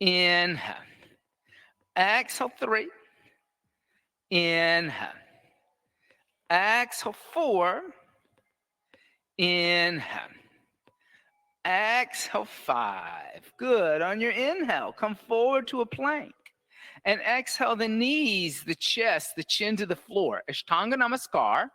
Inhale. Exhale, 3. Inhale. Exhale, 4. Inhale. Exhale, 5. Good. On your inhale, come forward to a plank. And exhale the knees, the chest, the chin to the floor. Ashtanga Namaskar.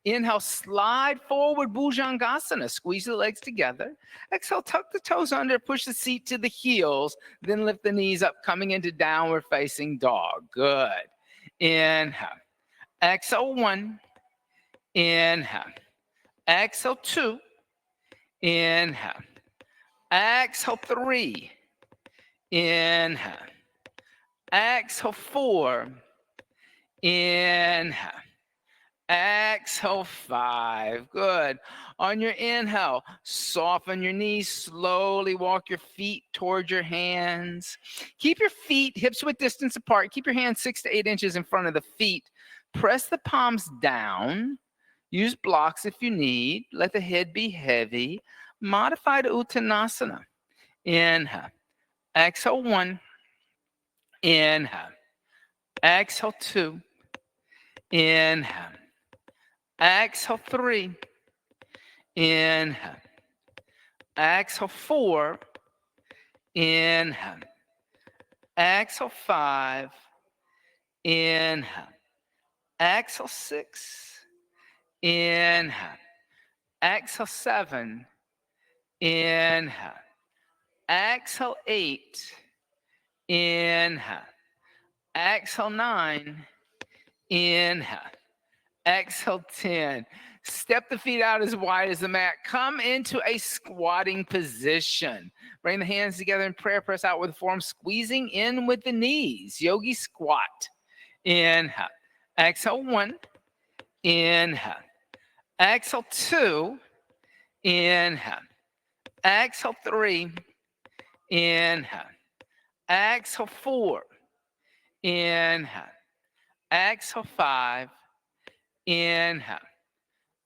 Inhale, slide forward, Bhujangasana. Squeeze the legs together. Exhale, tuck the toes under, push the seat to the heels. Then lift the knees up, coming into downward facing dog. Good. Inhale. Exhale, 1. Inhale. Exhale, 2. Inhale. Exhale, 3. Inhale. Exhale, 4. Inhale. Exhale, 5. Good. On your inhale, soften your knees. Slowly walk your feet towards your hands. Keep your feet hips width distance apart. Keep your hands 6 to 8 inches in front of the feet. Press the palms down. Use blocks if you need. Let the head be heavy. Modify to Uttanasana. Inhale. Exhale, 1. Inhale. Exhale, 2. Inhale. Exhale, 3. Inhale. Exhale, 4. Inhale. Exhale, 5. Inhale. Exhale, 6. Inhale. Exhale, 7. Inhale. Exhale, 8. Inhale. Exhale, 9. Inhale. Exhale, 10. Step the feet out as wide as the mat. Come into a squatting position. Bring the hands together in prayer. Press out with the forearms, squeezing in with the knees. Yogi squat. Inhale. Exhale, 1. Inhale. Exhale, 2. Inhale. Exhale, 3. Inhale. Exhale, 4. Inhale. Exhale, 5. Inhale.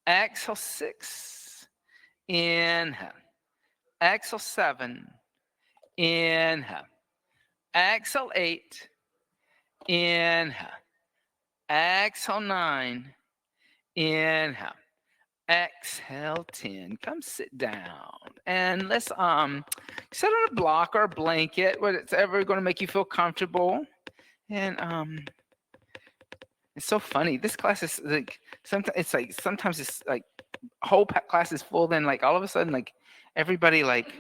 Exhale, 6. Inhale. Exhale, 7. Inhale. Exhale, 8. Inhale. Exhale, 9. Inhale. Exhale, 10. Come sit down. And let's sit on a block or a blanket, whatever going to make you feel comfortable. And it's so funny. This class is like sometimes it's like whole class is full. Then like all of a sudden like everybody like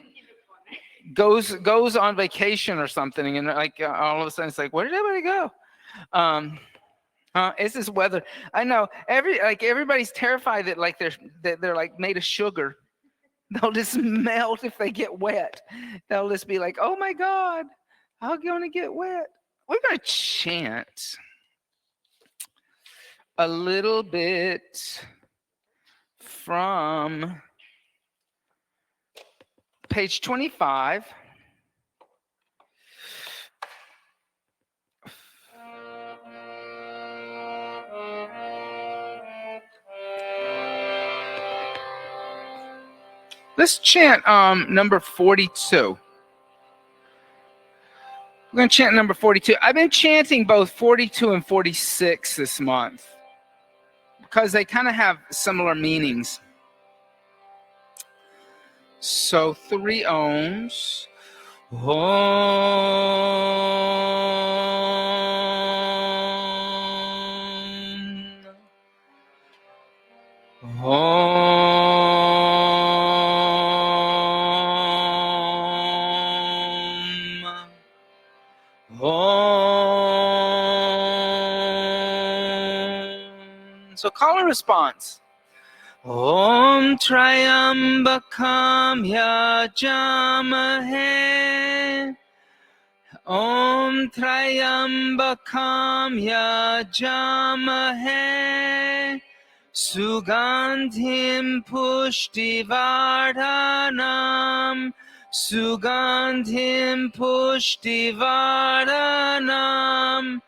goes on vacation or something, and like all of a sudden it's like, where did everybody go? It's this weather. I know everybody's terrified that like they're like made of sugar. They'll just melt if they get wet. They'll just be like, oh my God, I'm gonna get wet. We're gonna chant a little bit from page 25. Let's chant number 42. We're going to chant number 42. I've been chanting both 42 and 46 this month because they kind of have similar meanings. So 3 ohms. Om. Om. So call and response. Om Trayambakam Yajamahe. Om Trayambakam Yajamahe. Sugandhim Pushtivardhanam. Sugandhim Pushtivardhanam.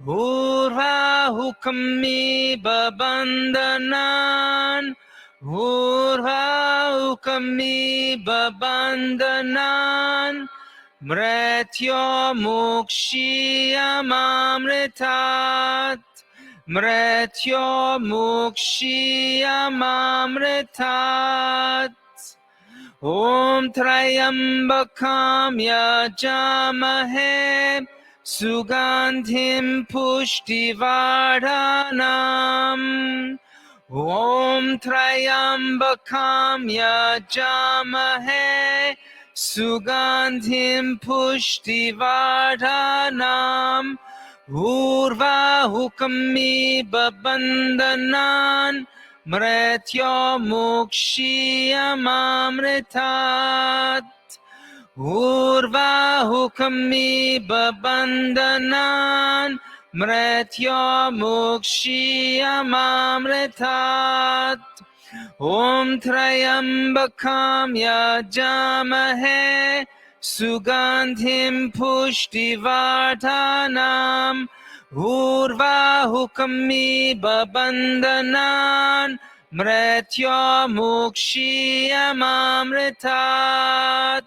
Urvahukami babandanan. Urvahukami babandanan. Mretyo mukshiyamamritat. Mretyo mukshiyamamritat. Om Trayambakam Yajamahe Sugandhim Pushtivardhanam. Om Trayambakam Yajamahe Sugandhim Pushtivardhanam. Urvahukami Babandhanan Mretyo mukshiyamamritat. Urvahukami babandhanan Mretyo mukshiyamamritat. Om Trayambakam Yajamahe Sugandhim Pushtivardhanam. Urvahukami babandhanan Mretyo mukshiyamamritat.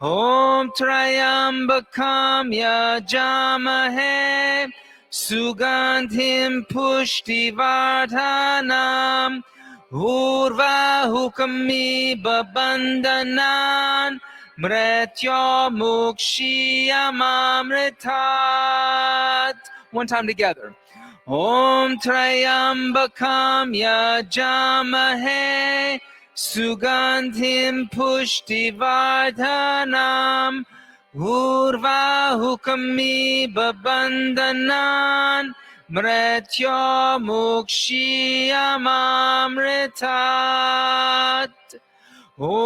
Om Trayambakam Yajamahe Sugandhim Pushtivardhanam. Urvahukami babandhanan Mretyo mukshiyamamritat. One time together. Om Trayambakam Yajamahe Sugandhim Pushtivardhanam. Urvahukami babandhanan Mretyo mukshiyamamritat. Om.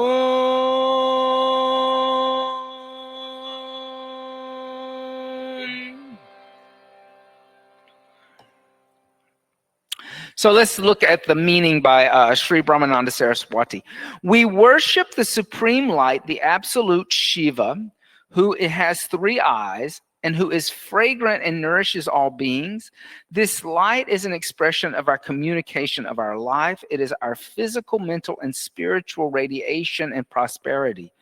So let's look at the meaning by Sri Brahmananda Saraswati. We worship the supreme light, the absolute Shiva, who has three eyes and who is fragrant and nourishes all beings. This light is an expression of our communication of our life. It is our physical, mental, and spiritual radiation and prosperity.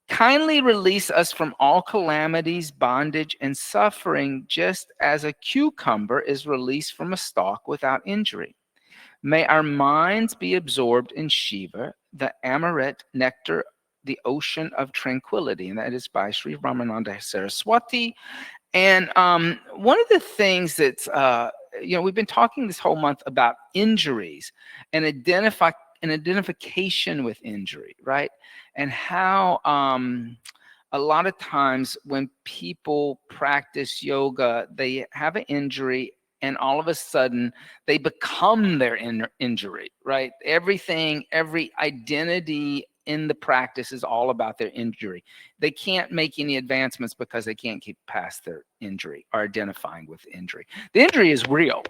Kindly release us from all calamities, bondage, and suffering, just as a cucumber is released from a stalk without injury. May our minds be absorbed in Shiva, the Amaret nectar, the ocean of tranquility. And that is by Sri Ramananda Saraswati. And one of the things that's, we've been talking this whole month about injuries and identification with injury, right? And how a lot of times when people practice yoga, they have an injury and all of a sudden they become their injury, right? Everything, every identity in the practice is all about their injury. They can't make any advancements because they can't keep past their injury or identifying with the injury. The injury is real,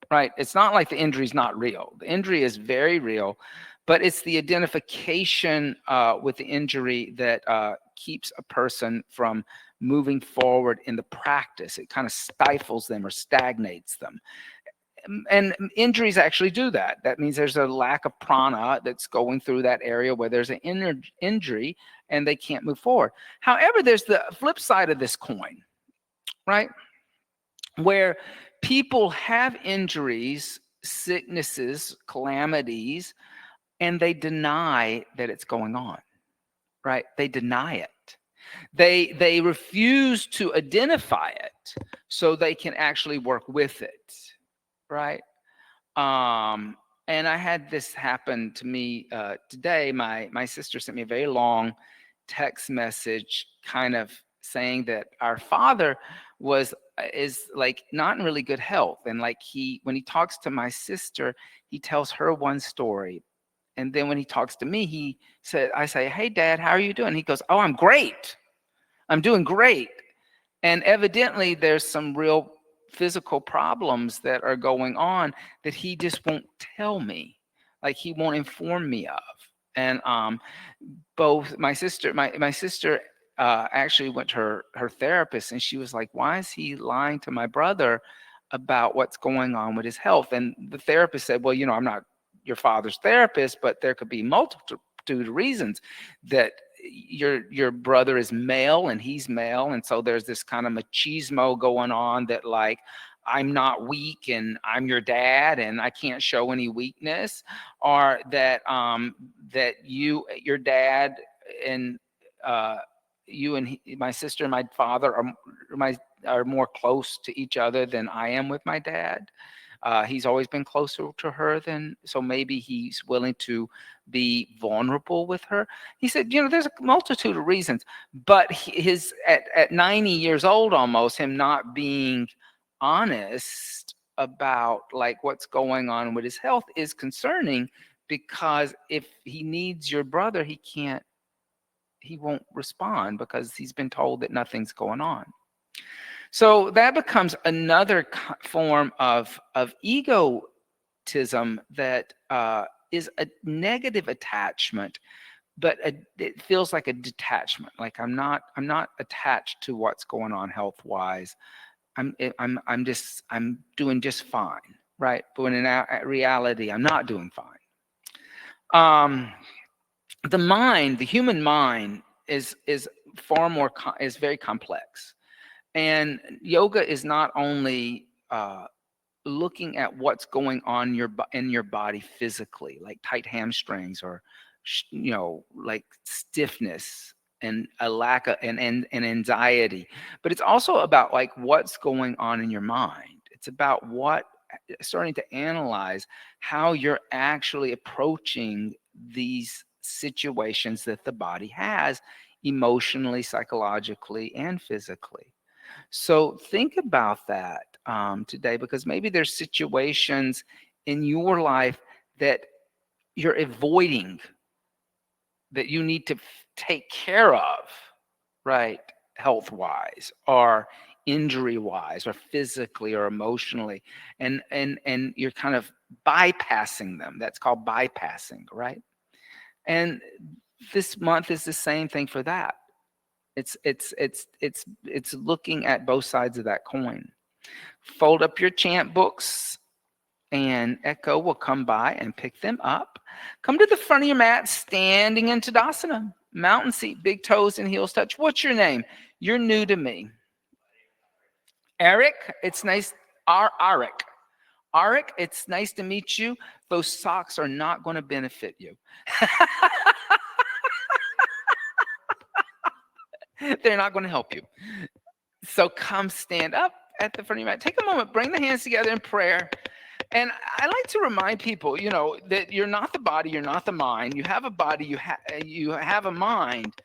right? It's not like the injury is not real. The injury is very real, but it's the identification with the injury that keeps a person from moving forward in the practice. It kind of stifles them or stagnates them. And injuries actually do that. That means there's a lack of prana that's going through that area where there's an injury and they can't move forward. However, there's the flip side of this coin, right? Where people have injuries, sicknesses, calamities, and they deny that it's going on, right? They deny it. They refuse to identify it so they can actually work with it, right? And I had this happen to me today. My sister sent me a very long text message kind of saying that our father is like not in really good health. And like when he talks to my sister, he tells her one story. And then when he talks to me, I say, "Hey Dad, how are you doing?" He goes, "Oh, I'm great. I'm doing great." And evidently there's some real physical problems that are going on that he just won't tell me, like he won't inform me of. And both my sister actually went to her therapist, and she was like, "Why is he lying to my brother about what's going on with his health?" And the therapist said, "Well, I'm not your father's therapist, but there could be multitude of reasons that your brother is male and he's male, and so there's this kind of machismo going on that like I'm not weak and I'm your dad and I can't show any weakness, or that that your dad and you and my sister and my father are more close to each other than I am with my dad. He's always been closer to her than, so maybe he's willing to be vulnerable with her. He said, there's a multitude of reasons, but his at 90 years old almost, him not being honest about like what's going on with his health is concerning, because if he needs your brother, he won't respond because he's been told that nothing's going on. So that becomes another form of egotism that is a negative attachment, but it feels like a detachment. Like I'm not attached to what's going on health wise. I'm doing just fine, right? But in reality, I'm not doing fine. The human mind is far more is very complex. And yoga is not only looking at what's going on in your body physically, like tight hamstrings or like stiffness and a lack of and anxiety, but it's also about like what's going on in your mind. It's about starting to analyze how you're actually approaching these situations that the body has emotionally, psychologically, and physically. So think about that today, because maybe there's situations in your life that you're avoiding, that you need to take care of, right? Health wise, or injury wise, or physically, or emotionally, and you're kind of bypassing them. That's called bypassing, right? And this month is the same thing for that. It's looking at both sides of that coin. Fold up your chant books, and Echo will come by and pick them up. Come to the front of your mat, standing in Tadasana, mountain seat, big toes and heels touch. What's your name? You're new to me. Eric, it's nice. Arik, it's nice to meet you. Those socks are not going to benefit you. They're not going to help you. So come stand up at the front of your mat. Take a moment, bring the hands together in prayer. And I like to remind people, that you're not the body, you're not the mind. You have a body, you have a mind,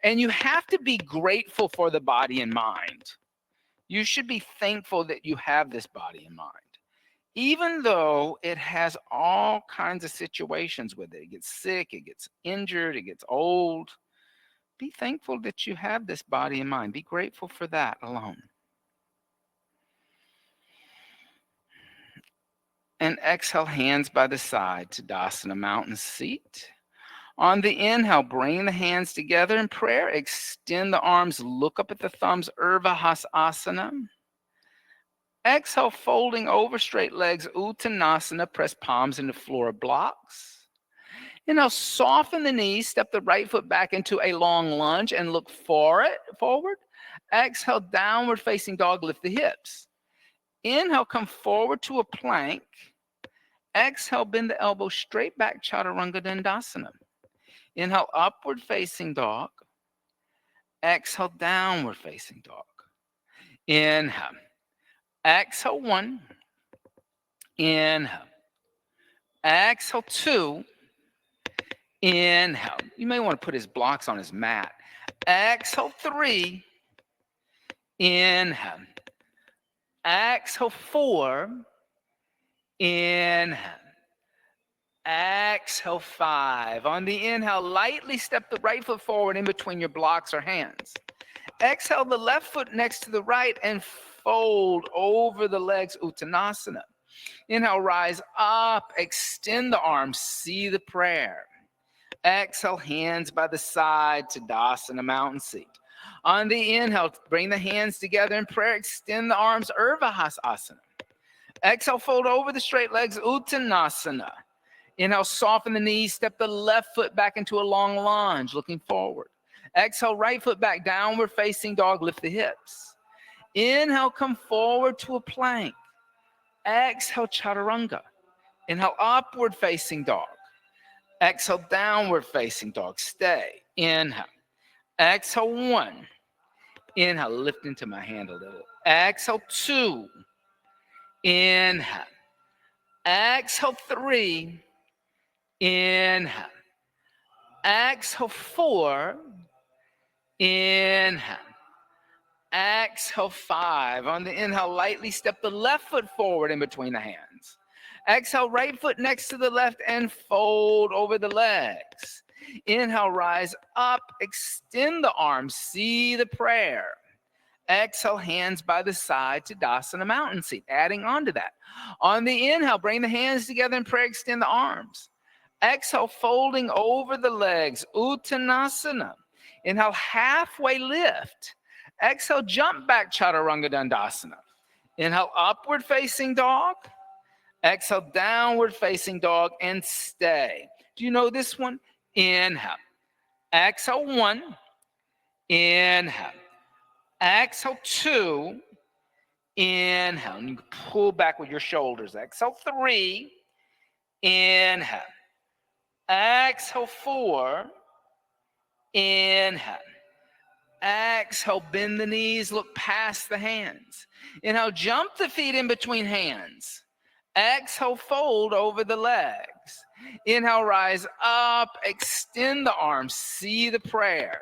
and you have to be grateful for the body and mind. You should be thankful that you have this body and mind. Even though it has all kinds of situations with it. It gets sick, it gets injured, it gets old. Be thankful that you have this body and mind. Be grateful for that alone. And exhale, hands by the side, Tadasana, mountain seat. On the inhale, bring the hands together in prayer. Extend the arms, look up at the thumbs, Urdhva Hasana. Exhale, folding over straight legs, Uttanasana, press palms into floor blocks. Inhale, soften the knees, step the right foot back into a long lunge and look forward. Exhale, downward facing dog, lift the hips. Inhale, come forward to a plank. Exhale, bend the elbow straight back, Chaturanga Dandasana. Inhale, upward facing dog. Exhale, downward facing dog. Inhale. Exhale, 1. Inhale. Exhale, 2. Inhale. You may want to put his blocks on his mat. Exhale, 3. Inhale. Exhale, 4. Inhale. Exhale, 5. On the inhale, lightly step the right foot forward in between your blocks or hands. Exhale the left foot next to the right and fold over the legs, Uttanasana. Inhale, rise up, extend the arms, see the prayer. Exhale, hands by the side, Tadasana, mountain seat. On the inhale, bring the hands together in prayer, extend the arms, Urdhva Hasana. Exhale, fold over the straight legs, Uttanasana. Inhale, soften the knees, step the left foot back into a long lunge, looking forward. Exhale, right foot back, downward facing dog, lift the hips. Inhale, come forward to a plank. Exhale, chaturanga. Inhale, upward facing dog. Exhale, downward facing dog. Stay. Inhale. Exhale, 1. Inhale, lift into my hand a little. Exhale, 2. Inhale. Exhale, 3. Inhale. Exhale, 4. Inhale. Exhale, 5. On the inhale, lightly step the left foot forward in between the hands. Exhale, right foot next to the left and fold over the legs. Inhale, rise up, extend the arms, see the prayer. Exhale, hands by the side to Dasana mountain seat, adding on to that. On the inhale, bring the hands together in prayer, extend the arms. Exhale, folding over the legs, Uttanasana. Inhale, halfway lift. Exhale, jump back, Chaturanga Dandasana. Inhale, upward facing dog. Exhale, downward facing dog, and stay. Do you know this one? Inhale. Exhale, 1. Inhale. Exhale, 2. Inhale. And you can pull back with your shoulders. Exhale, 3. Inhale. Exhale, 4. Inhale. Exhale, bend the knees, look past the hands. Inhale, jump the feet in between hands. Exhale, fold over the legs. Inhale, rise up, extend the arms, see the prayer.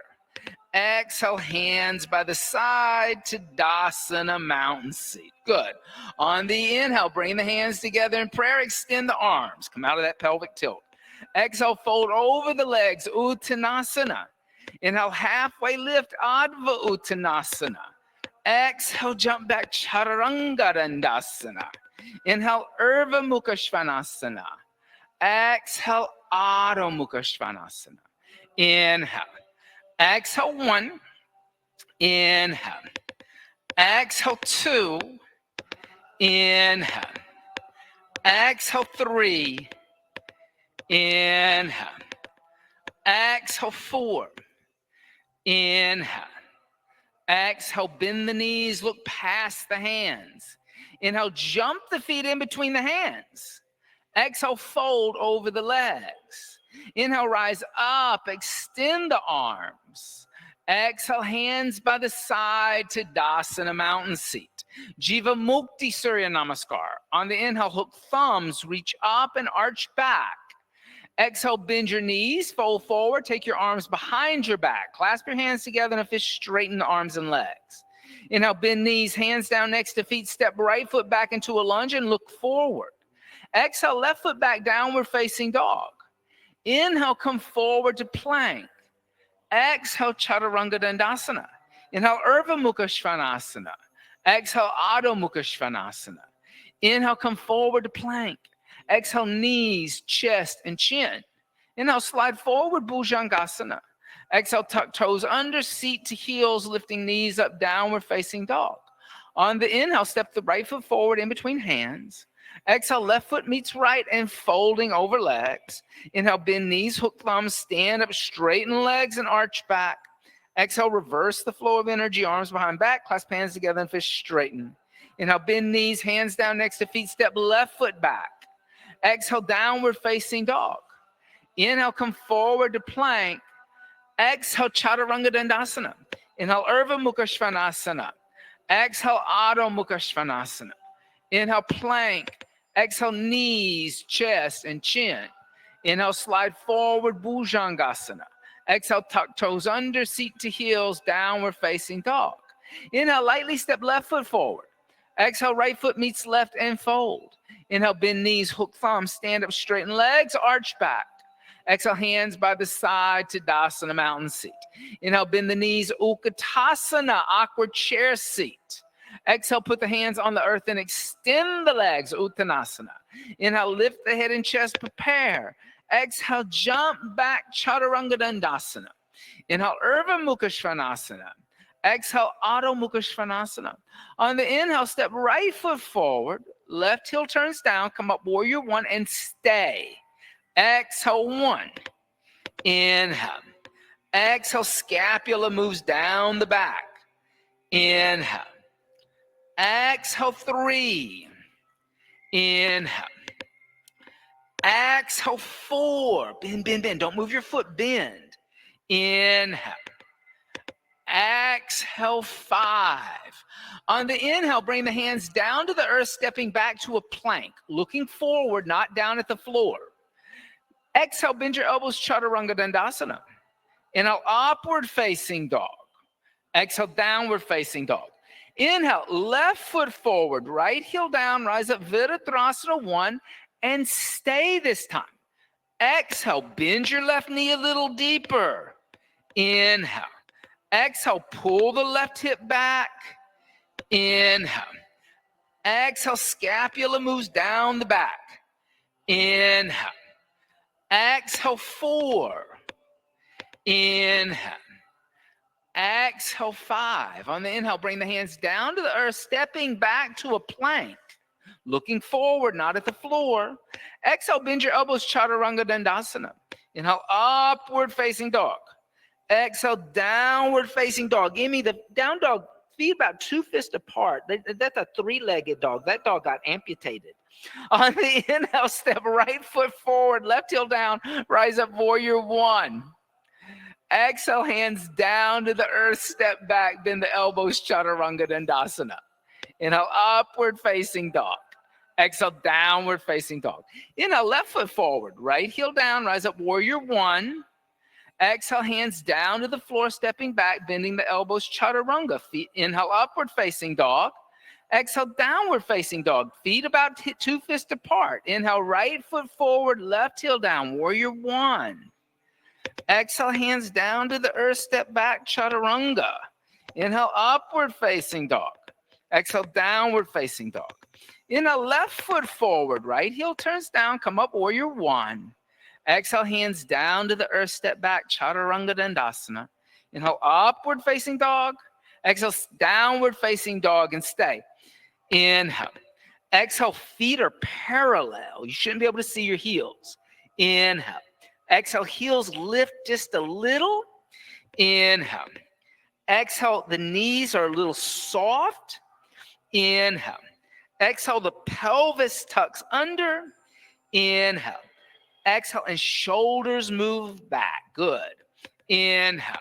Exhale, hands by the side to Dasana mountain seat. Good. On the inhale, bring the hands together in prayer, extend the arms. Come out of that pelvic tilt. Exhale, fold over the legs, Uttanasana. Inhale, halfway lift, Adva Uttanasana. Exhale, jump back, Chaturanga Dandasana. Inhale, Urdhva Mukha Svanasana. Exhale, Adho Mukha Svanasana. Inhale. Exhale, 1. Inhale. Exhale, 2. Inhale. Exhale, 3. Inhale. Exhale, 4. Inhale. Exhale, bend the knees, look past the hands. Inhale, jump the feet in between the hands. Exhale, fold over the legs. Inhale, rise up, extend the arms. Exhale, hands by the side to Dasana mountain seat. Jiva Mukti Surya Namaskar. On the inhale, hook thumbs, reach up and arch back. Exhale, bend your knees, fold forward, take your arms behind your back. Clasp your hands together in a fist, straighten the arms and legs. Inhale, bend knees, hands down next to feet, step right foot back into a lunge and look forward. Exhale, left foot back, downward facing dog. Inhale, come forward to plank. Exhale, Chaturanga Dandasana. Inhale, Urdhva Mukha Svanasana. Exhale, Adho Mukha Svanasana. Inhale, come forward to plank. Exhale, knees, chest, and chin. Inhale, slide forward, Bhujangasana. Exhale, tuck toes under, seat to heels, lifting knees up, downward facing dog. On the inhale, step the right foot forward in between hands. Exhale, left foot meets right and folding over legs. Inhale, bend knees, hook thumbs, stand up, straighten legs and arch back. Exhale, reverse the flow of energy, arms behind back, clasp hands together and fist straighten. Inhale, bend knees, hands down next to feet, step left foot back. Exhale, downward facing dog. Inhale, come forward to plank. Exhale, Chaturanga Dandasana. Inhale, Urdhva Mukha Svanasana. Exhale, Adho Mukha Svanasana. Inhale, plank. Exhale, knees, chest, and chin. Inhale, slide forward, Bhujangasana. Exhale, tuck toes under, seat to heels, downward facing dog. Inhale, lightly step left foot forward. Exhale, right foot meets left and fold. Inhale, bend knees, hook thumbs, stand up, straighten legs, arch back. Exhale, hands by the side to Dasana mountain seat. Inhale, bend the knees, Utkatasana, awkward chair seat. Exhale, put the hands on the earth and extend the legs, Uttanasana. Inhale, lift the head and chest, prepare. Exhale, jump back, Chaturanga Dandasana. Inhale, Urdhva Mukha Svanasana. Exhale, Adho Mukha Svanasana. On the inhale, step right foot forward, left heel turns down, come up, warrior 1, and stay. Exhale, 1. Inhale. Exhale, scapula moves down the back. Inhale. Exhale, 3. Inhale. Exhale, 4. Bend, bend, bend. Don't move your foot. Bend. Inhale. Exhale, 5. On the inhale, bring the hands down to the earth, stepping back to a plank, looking forward, not down at the floor. Exhale, bend your elbows, chaturanga dandasana. Inhale, upward facing dog. Exhale, downward facing dog. Inhale, left foot forward, right heel down, rise up, Virabhadrasana 1, and stay this time. Exhale, bend your left knee a little deeper. Inhale. Exhale, pull the left hip back. Inhale. Exhale, scapula moves down the back. Inhale. Exhale, 4. Inhale. Exhale, 5. On the inhale, bring the hands down to the earth, stepping back to a plank. Looking forward, not at the floor. Exhale, bend your elbows, chaturanga dandasana. Inhale, upward facing dog. Exhale, downward facing dog. Give me the down dog, feet about 2 fists apart. That's a 3-legged dog. That dog got amputated. On the inhale, step right foot forward, left heel down, rise up, warrior 1. Exhale, hands down to the earth, step back, bend the elbows, chaturanga dandasana. Inhale, upward facing dog. Exhale, downward facing dog. Inhale, left foot forward, right heel down, rise up, warrior 1. Exhale, hands down to the floor, stepping back, bending the elbows, chaturanga. Feet, inhale, upward facing dog. Exhale, downward facing dog. Feet about 2 fists apart. Inhale, right foot forward, left heel down, warrior 1. Exhale, hands down to the earth, step back, chaturanga. Inhale, upward facing dog. Exhale, downward facing dog. Inhale, left foot forward, right heel turns down, come up, warrior 1. Exhale, hands down to the earth, step back, chaturanga dandasana. Inhale, upward facing dog. Exhale, downward facing dog, and stay. Inhale. Exhale, feet are parallel. You shouldn't be able to see your heels. Inhale. Exhale, heels lift just a little. Inhale. Exhale, the knees are a little soft. Inhale. Exhale, the pelvis tucks under. Inhale. Exhale, and shoulders move back. Good. Inhale.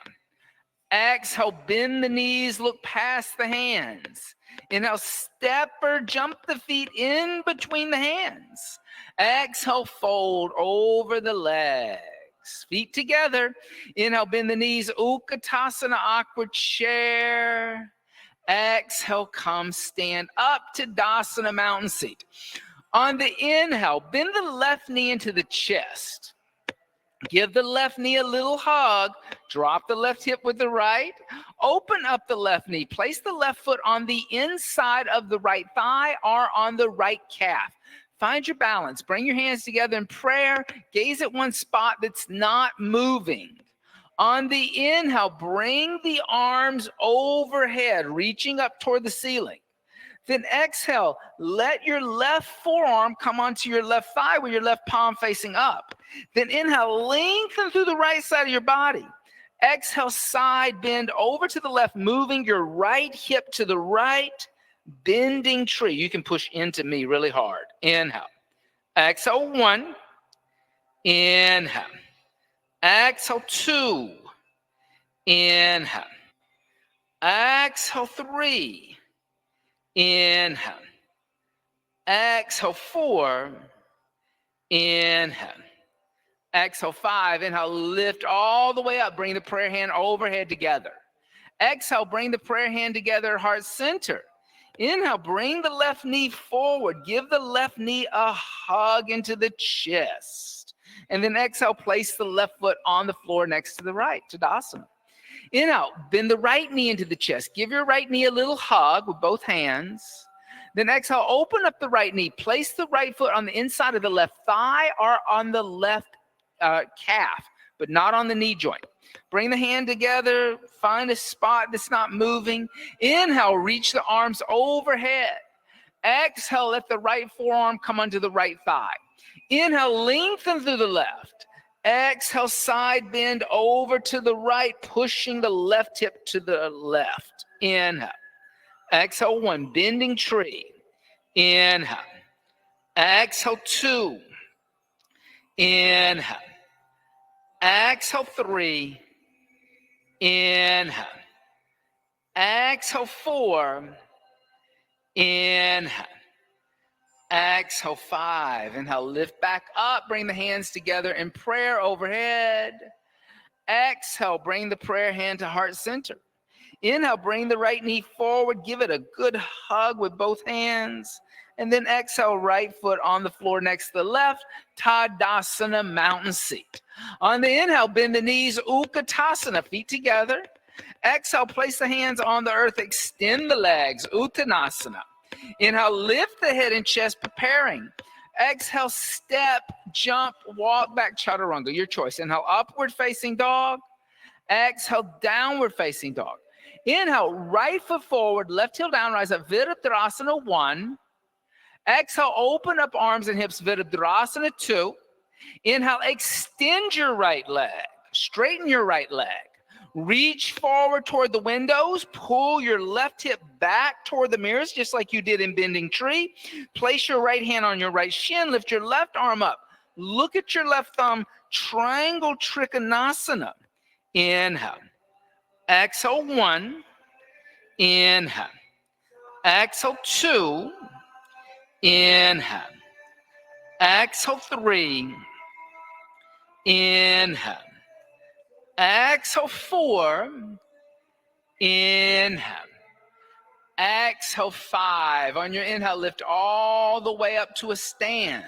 Exhale, bend the knees, look past the hands. Inhale, step or jump the feet in between the hands. Exhale, fold over the legs. Feet together. Inhale, bend the knees, Utkatasana, awkward chair. Exhale, come stand up to Tadasana, mountain seat. On the inhale, bend the left knee into the chest. Give the left knee a little hug. Drop the left hip with the right. Open up the left knee. Place the left foot on the inside of the right thigh or on the right calf. Find your balance. Bring your hands together in prayer. Gaze at one spot that's not moving. On the inhale, bring the arms overhead, reaching up toward the ceiling. Then exhale, let your left forearm come onto your left thigh with your left palm facing up. Then inhale, lengthen through the right side of your body. Exhale, side bend over to the left, moving your right hip to the right, bending tree. You can push into me really hard. Inhale. Exhale, 1. Inhale. Exhale, 2. Inhale. Exhale, 3. Inhale. Exhale, 4. Inhale. Exhale, 5. Inhale, lift all the way up. Bring the prayer hand overhead together. Exhale, bring the prayer hand together, heart center. Inhale, bring the left knee forward. Give the left knee a hug into the chest. And then exhale, place the left foot on the floor next to the right, Tadasana. Inhale, bend the right knee into the chest. Give your right knee a little hug with both hands. Then exhale, open up the right knee. Place the right foot on the inside of the left thigh or on the left calf, but not on the knee joint. Bring the hand together. Find a spot that's not moving. Inhale, reach the arms overhead. Exhale, let the right forearm come under the right thigh. Inhale, lengthen through the left. Exhale, side bend over to the right, pushing the left hip to the left. Inhale. Exhale, 1, bending tree. Inhale. Exhale, 2. Inhale. Exhale, 3. Inhale. Exhale, 4. Inhale. Exhale, 5. Inhale, lift back up. Bring the hands together in prayer overhead. Exhale, bring the prayer hand to heart center. Inhale, bring the right knee forward. Give it a good hug with both hands. And then exhale, right foot on the floor next to the left. Tadasana, mountain seat. On the inhale, bend the knees, Utkatasana, feet together. Exhale, place the hands on the earth. Extend the legs, Uttanasana. Inhale, lift the head and chest, preparing. Exhale, step, jump, walk back, chaturanga, your choice. Inhale, upward facing dog. Exhale, downward facing dog. Inhale, right foot forward, left heel down, rise up, Virabhadrasana 1. Exhale, open up arms and hips, Virabhadrasana 2. Inhale, extend your right leg, straighten your right leg. Reach forward toward the windows, pull your left hip back toward the mirrors, just like you did in bending tree. Place your right hand on your right shin, lift your left arm up. Look at your left thumb, triangle trikonasana. Inhale. Exhale, 1. Inhale. Exhale, 2. Inhale. Exhale, 3. Inhale. Exhale, 4. Inhale. Exhale, 5. On your inhale, lift all the way up to a stand.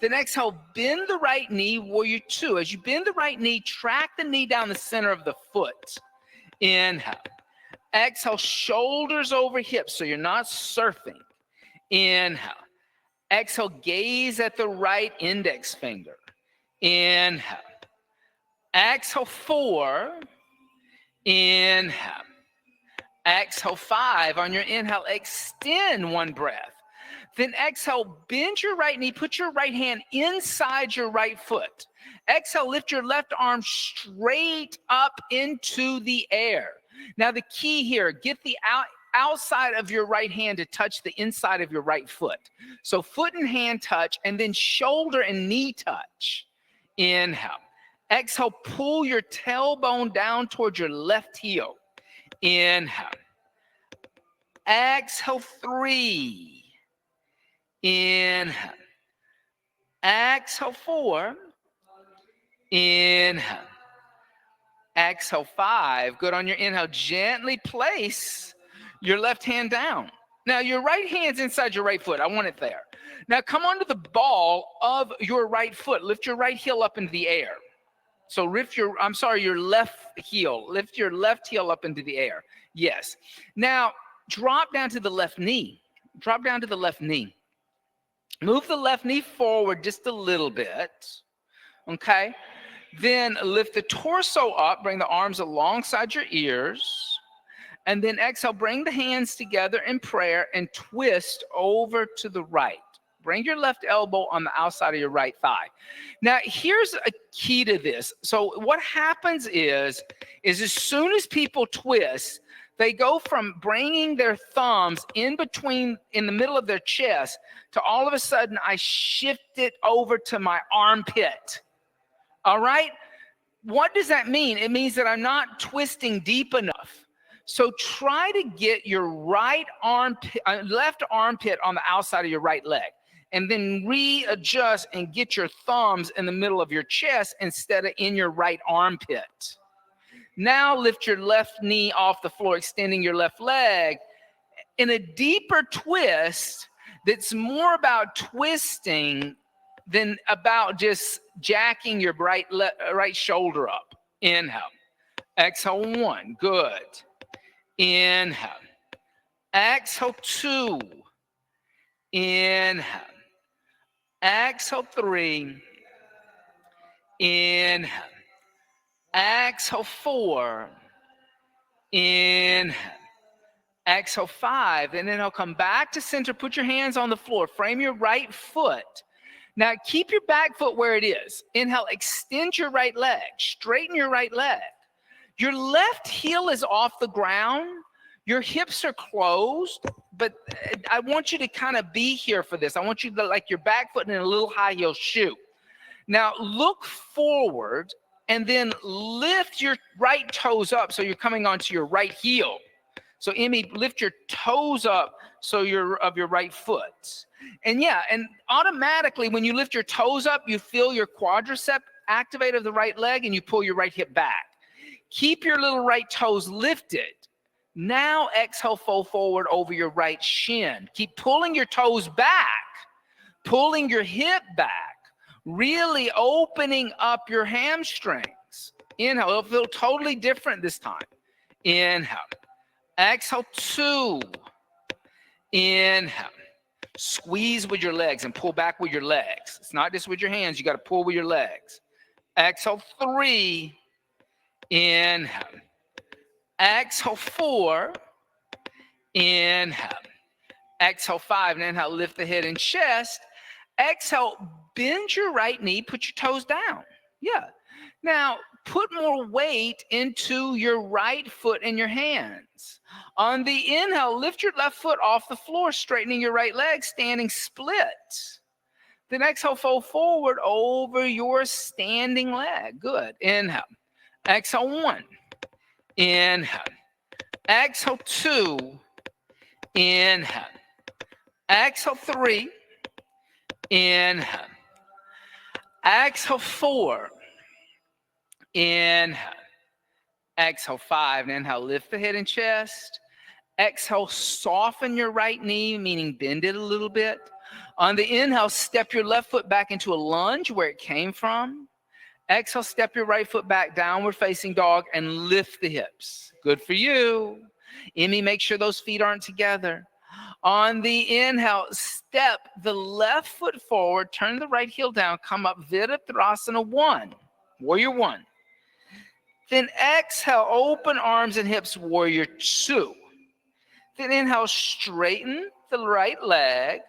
Then exhale, bend the right knee, warrior 2. As you bend the right knee, track the knee down the center of the foot. Inhale. Exhale, shoulders over hips so you're not surfing. Inhale. Exhale, gaze at the right index finger. Inhale. Exhale, 4. Inhale. Exhale, 5. On your inhale, extend 1 breath. Then exhale, bend your right knee, put your right hand inside your right foot. Exhale, lift your left arm straight up into the air. Now the key here, get the outside of your right hand to touch the inside of your right foot. So foot and hand touch, and then shoulder and knee touch. Inhale. Exhale, pull your tailbone down towards your left heel. Inhale. Exhale, 3. Inhale. Exhale, 4. Inhale. Exhale, 5. Good. On your inhale, gently place your left hand down. Now, your right hand's inside your right foot. I want it there. Now, come onto the ball of your right foot. Lift your right heel up into the air. So your left heel. Lift your left heel up into the air. Yes. Now, drop down to the left knee. Drop down to the left knee. Move the left knee forward just a little bit. Okay. Then lift the torso up. Bring the arms alongside your ears. And then exhale, bring the hands together in prayer and twist over to the right. Bring your left elbow on the outside of your right thigh. Now, here's a key to this. So what happens is as soon as people twist, they go from bringing their thumbs in the middle of their chest to all of a sudden I shift it over to my armpit. All right? What does that mean? It means that I'm not twisting deep enough. So try to get your left armpit on the outside of your right leg. And then readjust and get your thumbs in the middle of your chest instead of in your right armpit. Now lift your left knee off the floor, extending your left leg in a deeper twist that's more about twisting than about just jacking your right shoulder up. Inhale. Exhale, 1. Good. Inhale. Exhale, 2. Inhale. Exhale, 3. Inhale. Exhale, 4. Inhale. Exhale, 5. And then I'll come back to center. Put your hands on the floor. Frame your right foot. Now, keep your back foot where it is. Inhale, extend your right leg, straighten your right leg. Your left heel is off the ground. Your hips are closed, but I want you to kind of be here for this. I want you to like your back foot in a little high heel shoe. Now, look forward and then lift your right toes up so you're coming onto your right heel. So, Emmy, lift your toes up so you're of your right foot. And yeah, and automatically when you lift your toes up, you feel your quadricep activate of the right leg and you pull your right hip back. Keep your little right toes lifted. Now exhale, fold forward over your right shin. Keep pulling your toes back, pulling your hip back, really opening up your hamstrings. Inhale, it'll feel totally different this time. Inhale. Exhale, 2. Inhale. Squeeze with your legs and pull back with your legs. It's not just with your hands. You got to pull with your legs. Exhale, 3. Inhale. Exhale, 4. Inhale. Exhale, 5. And inhale, lift the head and chest. Exhale, bend your right knee, put your toes down. Yeah. Now, put more weight into your right foot and your hands. On the inhale, lift your left foot off the floor, straightening your right leg, standing split. Then exhale, fold forward over your standing leg. Good. Inhale. Exhale, 1. Inhale. Exhale, 2. Inhale. Exhale, 3. Inhale. Exhale, 4. Inhale. Exhale, 5. Inhale, lift the head and chest. Exhale, soften your right knee, meaning bend it a little bit. On the inhale, step your left foot back into a lunge where it came from. Exhale, step your right foot back, downward facing dog, and lift the hips. Good for you. Emmy, make sure those feet aren't together. On the inhale, step the left foot forward, turn the right heel down, come up Virabhadrasana 1, Warrior 1. Then exhale, open arms and hips, Warrior 2. Then inhale, straighten the right leg.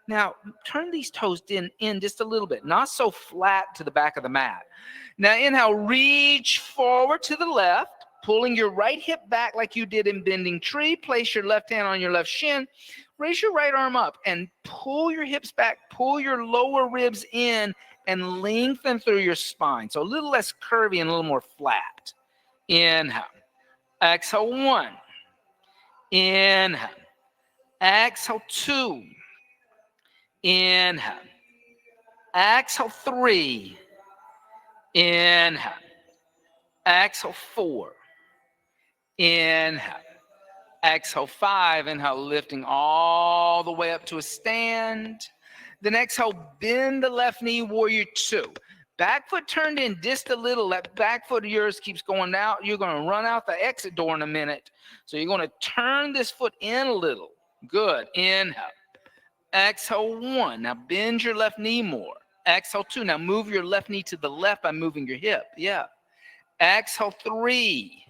Now, turn these toes in just a little bit, not so flat to the back of the mat. Now, inhale, reach forward to the left, pulling your right hip back like you did in bending tree. Place your left hand on your left shin. Raise your right arm up and pull your hips back, pull your lower ribs in and lengthen through your spine. So a little less curvy and a little more flat. Inhale. Exhale, 1. Inhale. Exhale, 2. Inhale. Exhale, 3. Inhale. Exhale, 4. Inhale. Exhale, 5. Inhale, lifting all the way up to a stand. Then exhale, bend the left knee, Warrior 2. Back foot turned in just a little. That back foot of yours keeps going out. You're going to run out the exit door in a minute. So you're going to turn this foot in a little. Good. Inhale. Exhale, 1. Now bend your left knee more. Exhale, 2. Now move your left knee to the left by moving your hip. Yeah. Exhale, 3.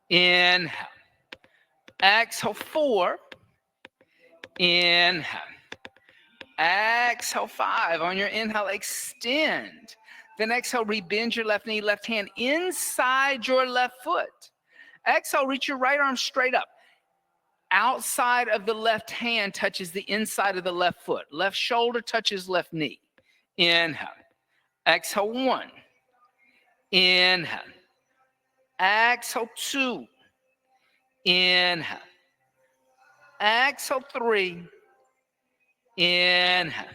Inhale. Exhale, 4. Inhale. Exhale, 5. On your inhale, extend. Then exhale, rebend your left knee, left hand inside your left foot. Exhale, reach your right arm straight up. Outside of the left hand touches the inside of the left foot. Left shoulder touches left knee. Inhale. Exhale, 1. Inhale. Exhale, 2. Inhale. Exhale, 3. Inhale.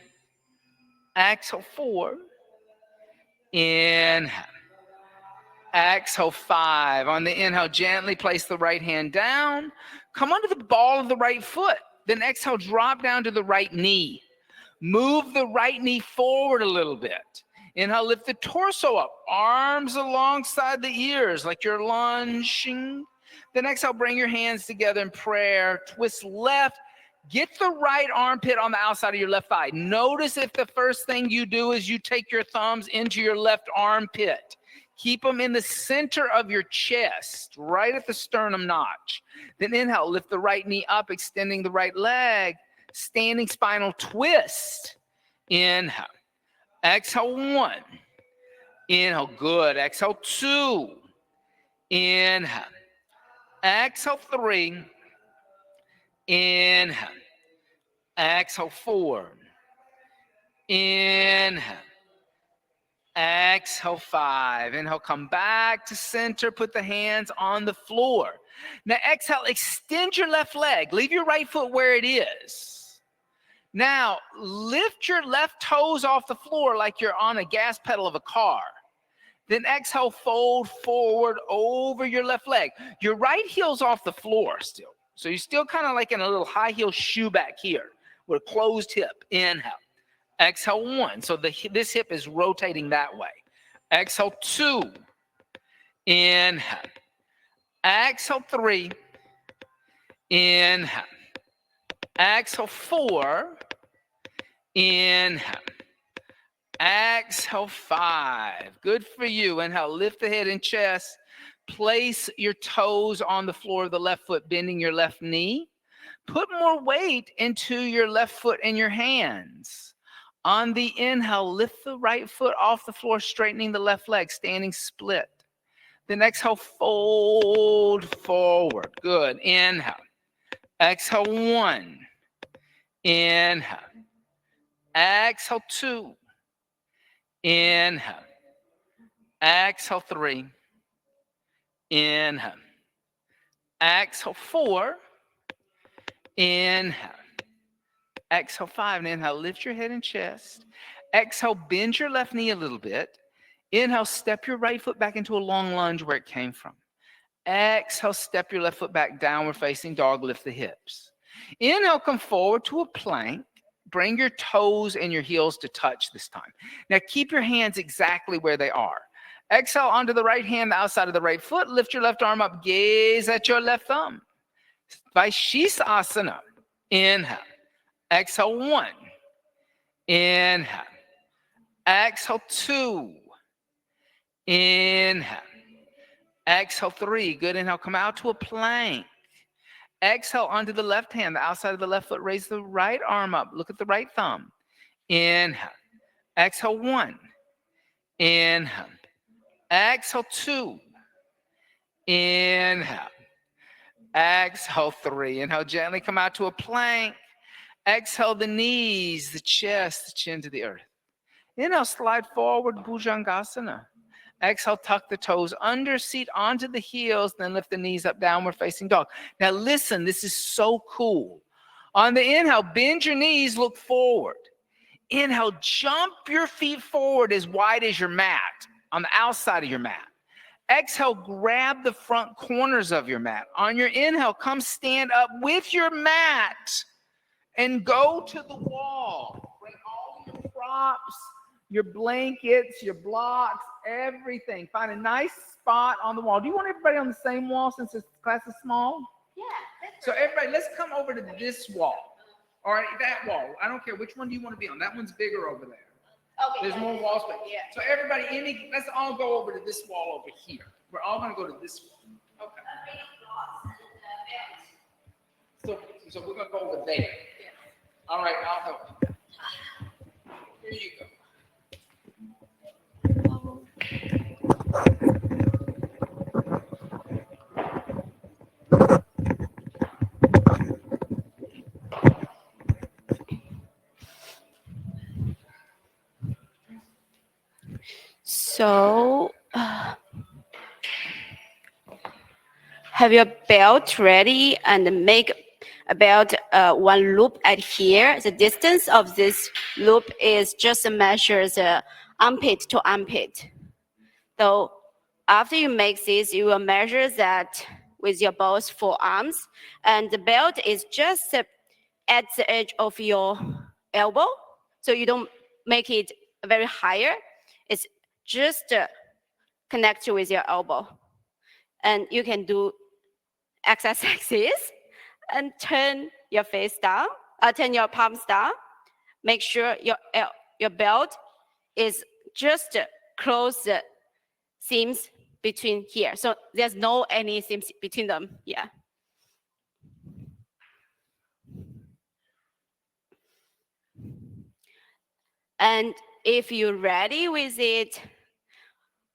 Exhale, 4. Inhale. Exhale, 5. On the inhale, gently place the right hand down. Come onto the ball of the right foot. Then exhale, drop down to the right knee. Move the right knee forward a little bit. Inhale, lift the torso up. Arms alongside the ears like you're lunging. Then exhale, bring your hands together in prayer. Twist left. Get the right armpit on the outside of your left thigh. Notice if the first thing you do is you take your thumbs into your left armpit. Keep them in the center of your chest, right at the sternum notch. Then inhale, lift the right knee up, extending the right leg. Standing spinal twist. Inhale. Exhale 1. Inhale, good. Exhale 2. Inhale. Exhale 3. Inhale. Exhale 4. Inhale. Exhale 5. Inhale, come back to center. Put the hands on the floor. Now exhale, extend your left leg. Leave your right foot where it is. Now lift your left toes off the floor like you're on a gas pedal of a car. Then exhale, fold forward over your left leg. Your right heel's off the floor still. So you're still kind of like in a little high heel shoe back here with a closed hip. Inhale. Exhale 1. So this hip is rotating that way. Exhale 2. Inhale. Exhale 3. Inhale. Exhale 4. Inhale. Exhale 5. Good for you. Inhale, lift the head and chest. Place your toes on the floor of the left foot, bending your left knee. Put more weight into your left foot and your hands. On the inhale, lift the right foot off the floor, straightening the left leg, standing split. Then exhale, fold forward. Good. Inhale. Exhale 1. Inhale. Exhale 2. Inhale. Exhale 3. Inhale. Exhale 4. Inhale. Exhale 5. And inhale, lift your head and chest. Exhale, bend your left knee a little bit. Inhale, step your right foot back into a long lunge where it came from. Exhale, step your left foot back, downward facing dog, lift the hips. Inhale, come forward to a plank. Bring your toes and your heels to touch this time. Now keep your hands exactly where they are. Exhale onto the right hand, the outside of the right foot. Lift your left arm up, gaze at your left thumb. Vaishesasana. Inhale. Exhale 1. Inhale. Exhale 2. Inhale. Exhale 3. Good. Inhale, come out to a plank. Exhale onto the left hand, the outside of the left foot. Raise the right arm up. Look at the right thumb. Inhale. Exhale 1. Inhale. Exhale 2. Inhale. Exhale 3. Inhale, gently come out to a plank. Exhale the knees, the chest, the chin to the earth. Inhale, slide forward, Bhujangasana. Exhale, tuck the toes under seat onto the heels, then lift the knees up, downward facing dog. Now listen, this is so cool. On the inhale, bend your knees, look forward. Inhale, jump your feet forward as wide as your mat, on the outside of your mat. Exhale, grab the front corners of your mat. On your inhale, come stand up with your mat and go to the wall. Bring all your props, your blankets, your blocks, everything. Find a nice spot on the wall. Do you want everybody on the same wall since this class is small? Yeah. So everybody, let's come over to this wall. All right, that wall. I don't care which one do you want to be on. That one's bigger over there. Okay. There's more wall space. Yeah. So everybody, let's all go over to this wall over here. We're all going to go to this wall. Okay. So we're going to go over there. Yeah. All right, I'll help you. Here you go. So, have your belt ready and make about one loop at here. The distance of this loop is just measure the armpit to armpit. So after you make this, you will measure that with your both forearms, and the belt is just at the edge of your elbow, so you don't make it very higher. It's just connect with your elbow, and you can do exercises and turn your face down, turn your palms down. Make sure your belt is just close the seams between here. So there's no any seams between them. Yeah. And if you're ready with it,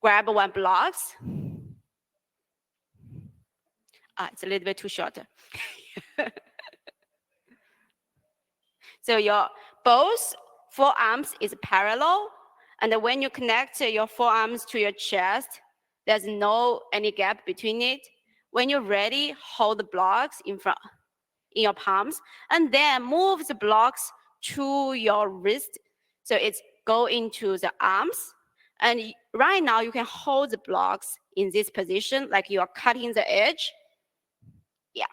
grab one blocks. It's a little bit too short. So your both forearms is parallel, and when you connect your forearms to your chest, there's no any gap between it. When you're ready, hold the blocks in your palms, and then move the blocks to your wrist. So it's go into the arms. And right now you can hold the blocks in this position, like you are cutting the edge. Yeah.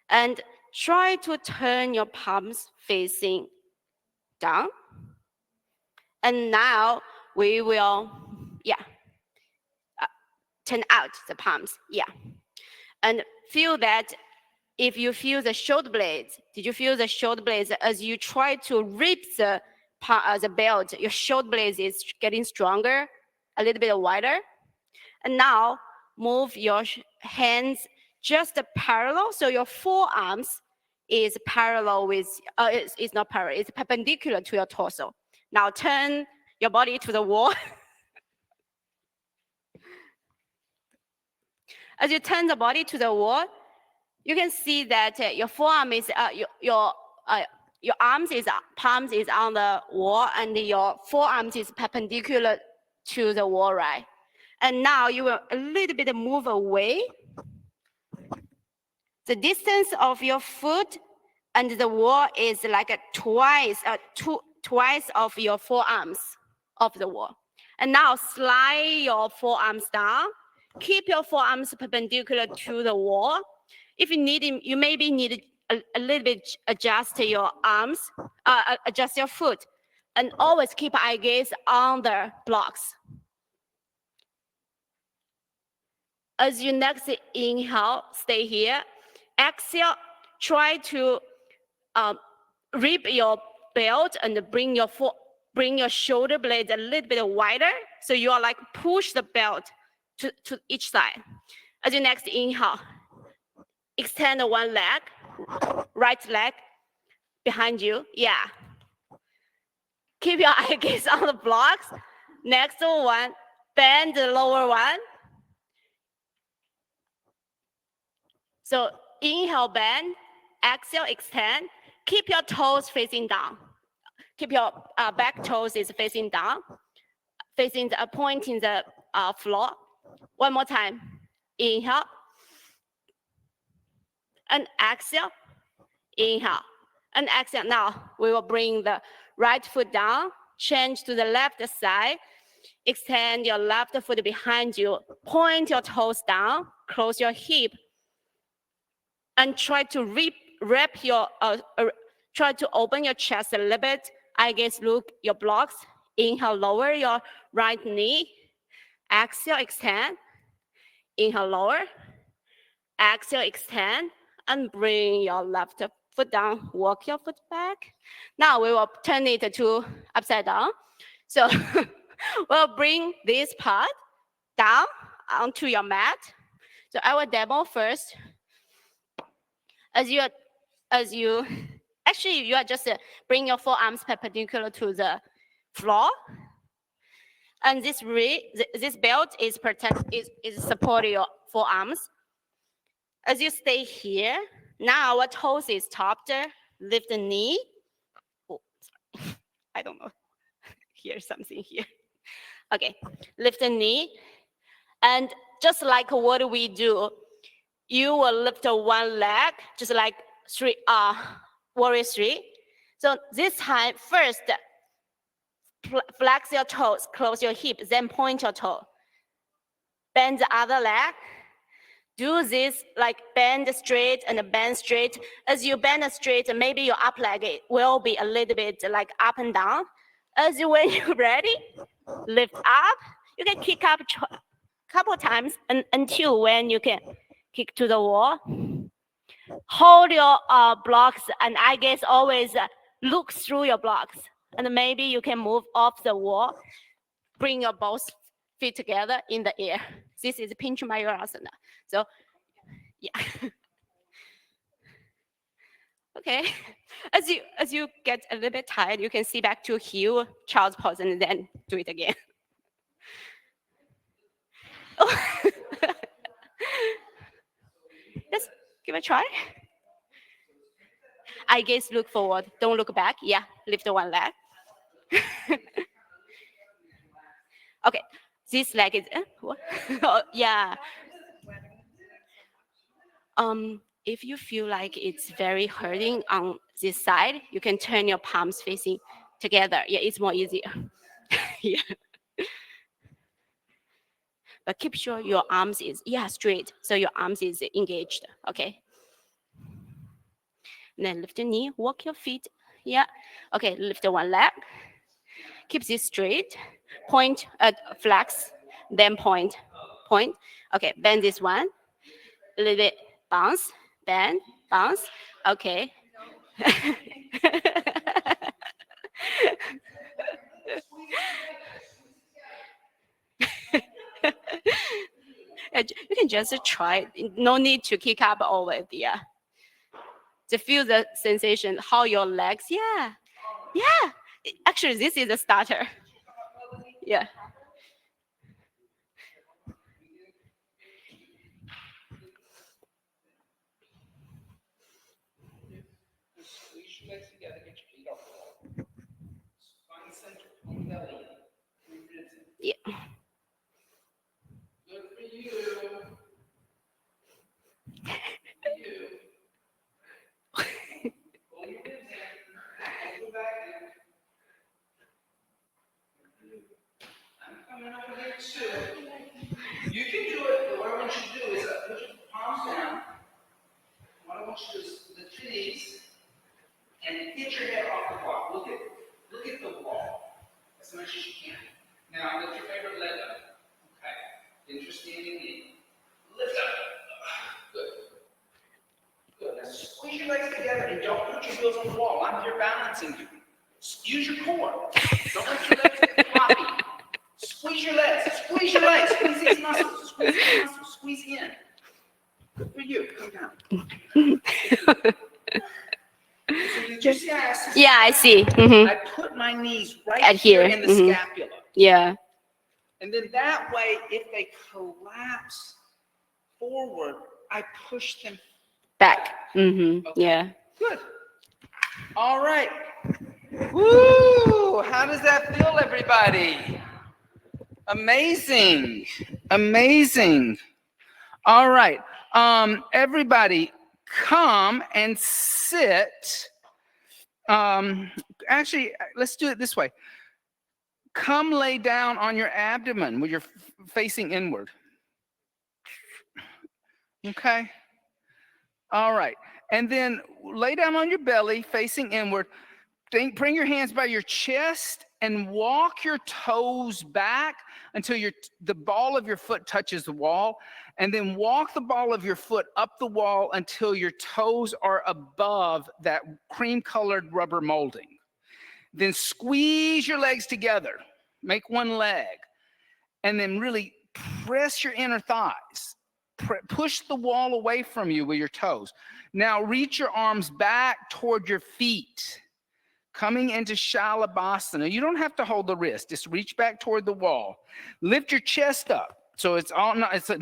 And try to turn your palms facing down. And now we will, turn out the palms. Yeah. And feel that if you feel the shoulder blades, did you feel the shoulder blades as you try to rip the belt, your shoulder blades is getting stronger, a little bit wider. And now move your hands just parallel. So your forearms is parallel with, it's not parallel, it's perpendicular to your torso. Now turn your body to the wall. As you turn the body to the wall, you can see that your forearm is, your arms is, palms is on the wall, and your forearms is perpendicular to the wall, right? And now you will a little bit move away. The distance of your foot and the wall is like twice of your forearms of the wall. And now slide your forearms down. Keep your forearms perpendicular to the wall. If you need, you maybe need a little bit adjust your arms, adjust your foot, and always keep eye gaze on the blocks. As you next inhale, stay here. Exhale, try to rip your belt and bring your shoulder blades a little bit wider, so you are like push the belt to each side. As you next inhale, extend one leg, right leg behind you. Yeah. Keep your eye gaze on the blocks. Next one, bend the lower one. So inhale, bend. Exhale, extend. Keep your toes facing down. Keep your back toes is facing down, pointing the floor. One more time. Inhale. And exhale. Inhale. And exhale. Now we will bring the right foot down. Change to the left side. Extend your left foot behind you. Point your toes down. Close your hip. And try to wrap your, try to open your chest a little bit. I guess look your blocks. Inhale, lower your right knee. Exhale, extend. Inhale, lower. Exhale, extend. And bring your left foot down. Walk your foot back. Now we will turn it to upside down. So we'll bring this part down onto your mat. So I will demo first. As you actually you are just bring your forearms perpendicular to the floor, and this belt is supporting your forearms. As you stay here, now our toes is topped. Lift the knee. Oh, sorry. I don't know. Here's something here. Okay, lift the knee, and just like what we do, you will lift one leg, just like warrior 3. So this time, first, flex your toes, close your hip, then point your toe. Bend the other leg. Do this like bend straight and bend straight. As you bend straight, maybe your up leg will be a little bit like up and down. When you're ready, lift up. You can kick up a couple times until when you can kick to the wall. Hold your blocks, and I guess always look through your blocks. And maybe you can move off the wall. Bring your both feet together in the air. This is Pinch Mayurasana. So, yeah. Okay. As you get a little bit tired, you can see back to heel, child's pose, and then do it again. Let's give it a try. I guess look forward, don't look back. Yeah, lift one leg. Okay, this leg is what? Oh, yeah. If you feel like it's very hurting on this side, you can turn your palms facing together. Yeah, it's more easier. Yeah, but keep sure your arms is straight, so your arms is engaged. Okay. And then lift your knee, walk your feet. Yeah. Okay, lift one leg. Keep this straight. Point at flex, then point, point. Okay, bend this one. A little bit bounce, bend, bounce. Okay. You can just try. No need to kick up always. Yeah. To feel the sensation, how your legs. Yeah. Yeah. Actually, this is a starter. Yeah. Squeeze your legs together, get your feet off the wall. Spine center on belly. 3 minutes. Yeah. Good for you. You. Pull your ribs in. Pull the back in. I'm coming over here too. You can do it, but what I want you to do is put your palms down. What I want you to do is lift your knees and hit your head off the wall. Look at the wall as much as you can. Now lift your favorite leg up. Okay. Then your standing knee. Lift up. Good. Good. Now squeeze your legs together and don't put your heels on the wall. I'm here balancing you. Use your core. Don't let your legs get floppy. Squeeze your legs. Squeeze your legs. Squeeze these muscles. Squeeze these muscles. Squeeze in. Good for you. Come down. Yeah, I see. Mm-hmm. I put my knees right At here here. in the Mhm. scapula. Yeah. And then that way, if they collapse forward, I push them Back. Mm-hmm. Okay. Yeah. Good. All right. Woo! How does that feel, everybody? Amazing. Amazing. All right. Everybody, come and sit. Actually, let's do it this way. Come lay down on your abdomen with your facing inward. Okay. All right. And then lay down on your belly facing inward. Bring your hands by your chest and walk your toes back until the ball of your foot touches the wall. And then walk the ball of your foot up the wall until your toes are above that cream-colored rubber molding. Then squeeze your legs together. Make one leg. And then really press your inner thighs. Push the wall away from you with your toes. Now reach your arms back toward your feet. Coming into Shalabhasana. You don't have to hold the wrist. Just reach back toward the wall. Lift your chest up. So it's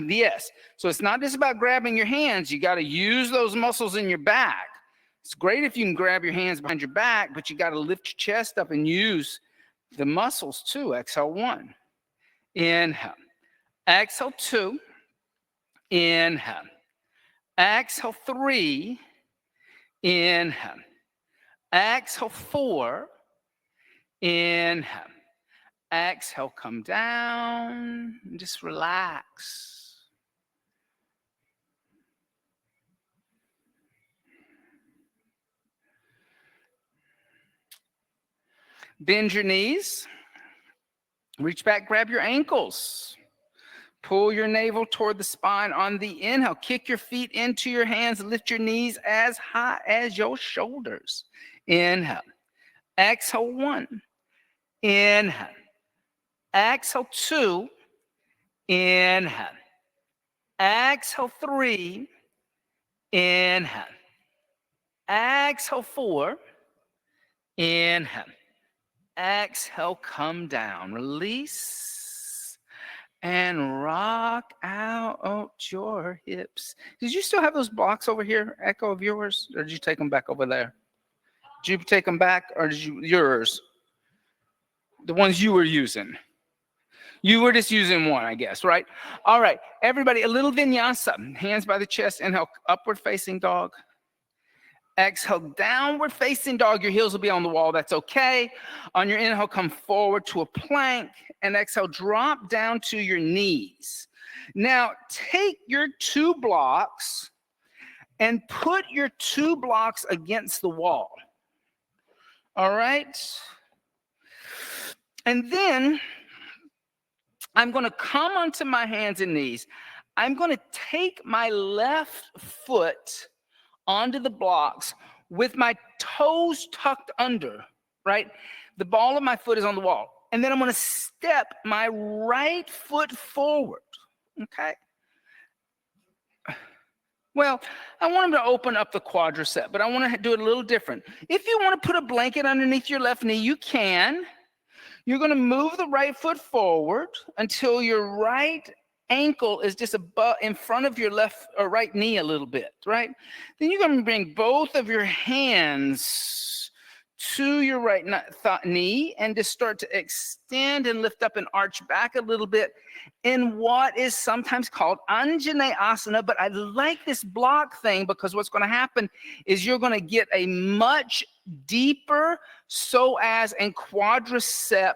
yes. So it's not just about grabbing your hands. You got to use those muscles in your back. It's great if you can grab your hands behind your back, but you got to lift your chest up and use the muscles too. Exhale 1. Inhale. Exhale 2. Inhale. Exhale 3. Inhale. Exhale 4. Inhale. Exhale, come down. And just relax. Bend your knees. Reach back, grab your ankles. Pull your navel toward the spine on the inhale. Kick your feet into your hands. Lift your knees as high as your shoulders. Inhale. Exhale 1. Inhale. Exhale 2. Inhale. Exhale 3. Inhale. Exhale, 4. Inhale. Exhale, come down. Release. And rock out your hips. Did you still have those blocks over here, Echo, of yours? Or did you take them back over there? Did you take them back, or did you yours? The ones you were using. You were just using one, I guess, right? All right, everybody, a little vinyasa. Hands by the chest. Inhale, upward facing dog. Exhale, downward facing dog. Your heels will be on the wall. That's okay. On your inhale, come forward to a plank. And exhale, drop down to your knees. Now, take your 2 blocks and put your 2 blocks against the wall. All right? And then I'm going to come onto my hands and knees. I'm going to take my left foot onto the blocks with my toes tucked under, right? The ball of my foot is on the wall. And then I'm going to step my right foot forward, okay? Well, I want them to open up the quadricep, but I want to do it a little different. If you want to put a blanket underneath your left knee, you can. You're going to move the right foot forward until your right ankle is just above, in front of your left or right knee a little bit, right? Then you're going to bring both of your hands to your right knee and just start to extend and lift up and arch back a little bit in what is sometimes called Anjaneyasana. But I like this block thing because what's going to happen is you're going to get a much deeper psoas and quadricep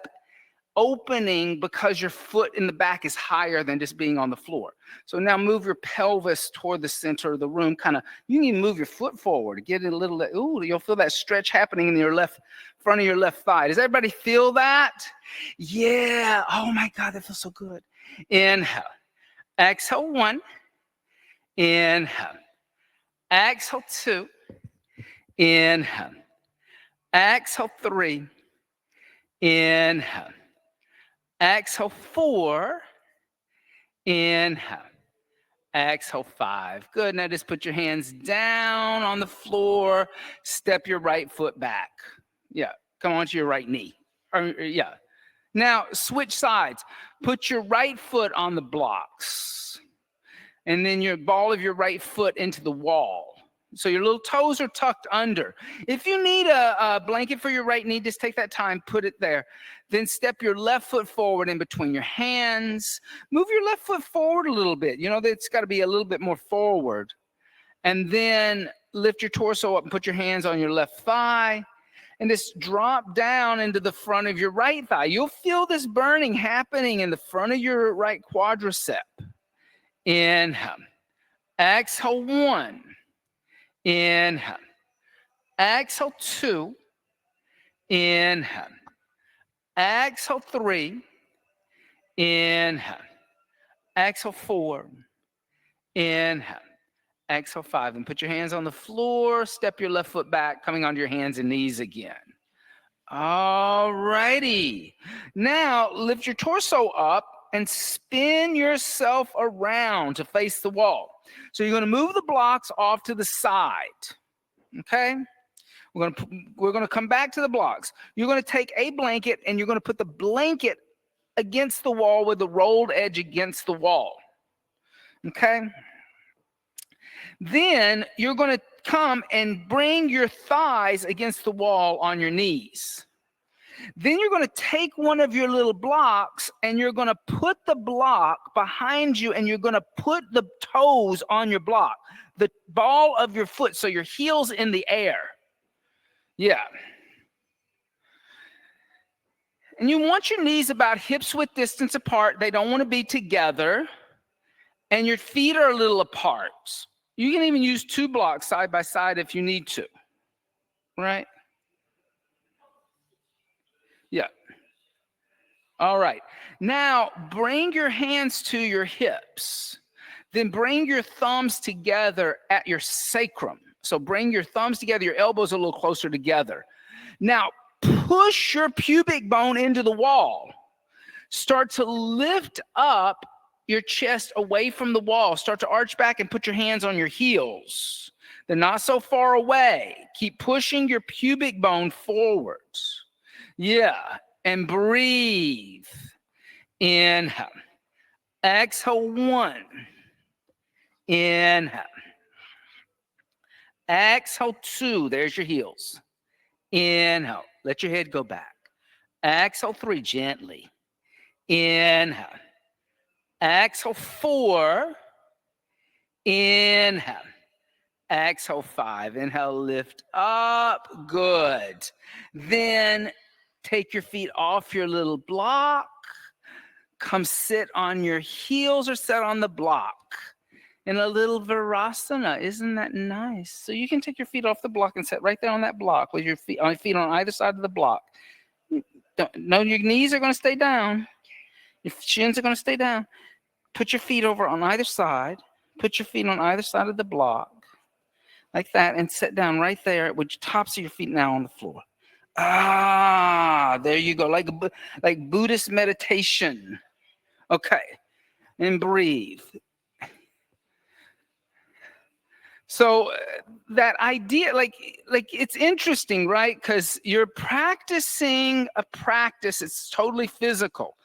opening because your foot in the back is higher than just being on the floor. So now move your pelvis toward the center of the room. You can even move your foot forward. Get it a little, you'll feel that stretch happening in your front of your left thigh. Does everybody feel that? Yeah. Oh my God, that feels so good. Inhale. Exhale, 1. Inhale. Exhale, 2. Inhale. Exhale, 3. Inhale. Exhale, 4. Inhale. Exhale, 5. Good. Now just put your hands down on the floor. Step your right foot back. Yeah. Come onto your right knee. Yeah. Now switch sides. Put your right foot on the blocks. And then your ball of your right foot into the wall. So your little toes are tucked under. If you need a blanket for your right knee, just take that time, put it there. Then step your left foot forward in between your hands. Move your left foot forward a little bit. You know, it's got to be a little bit more forward. And then lift your torso up and put your hands on your left thigh. And just drop down into the front of your right thigh. You'll feel this burning happening in the front of your right quadricep. Inhale. Exhale, 1. Inhale. Exhale, 2. Inhale. Exhale, 3. Inhale. Exhale, 4. Inhale. Exhale, 5. And put your hands on the floor. Step your left foot back, coming onto your hands and knees again. All righty. Now lift your torso up and spin yourself around to face the wall. So you're going to move the blocks off to the side, okay? We're going to come back to the blocks. You're going to take a blanket and you're going to put the blanket against the wall with the rolled edge against the wall, okay? Then you're going to come and bring your thighs against the wall on your knees. Then you're going to take one of your little blocks and you're going to put the block behind you and you're going to put the toes on your block, the ball of your foot, so your heel's in the air. Yeah. And you want your knees about hips width distance apart. They don't want to be together. And your feet are a little apart. You can even use 2 blocks side by side if you need to, right? Yeah. All right. Now bring your hands to your hips. Then bring your thumbs together at your sacrum. So bring your thumbs together, your elbows a little closer together. Now push your pubic bone into the wall. Start to lift up your chest away from the wall. Start to arch back and put your hands on your heels. They're not so far away. Keep pushing your pubic bone forwards. Yeah. And breathe. Inhale. Exhale, 1. Inhale. Exhale, 2. There's your heels. Inhale. Let your head go back. Exhale, 3. Gently. Inhale. Exhale, 4. Inhale. Exhale, 5. Inhale, lift up. Good. Then take your feet off your little block. Come sit on your heels or sit on the block in a little Virasana. Isn't that nice? So you can take your feet off the block and sit right there on that block with your feet on either side of the block. No, your knees are going to stay down. Your shins are going to stay down. Put your feet over on either side. Put your feet on either side of the block. Like that, and sit down right there with your tops of your feet now on the floor. Ah, there you go, like Buddhist meditation. Okay, and breathe. So that idea, like it's interesting, right? Because you're practicing a practice. It's totally physical.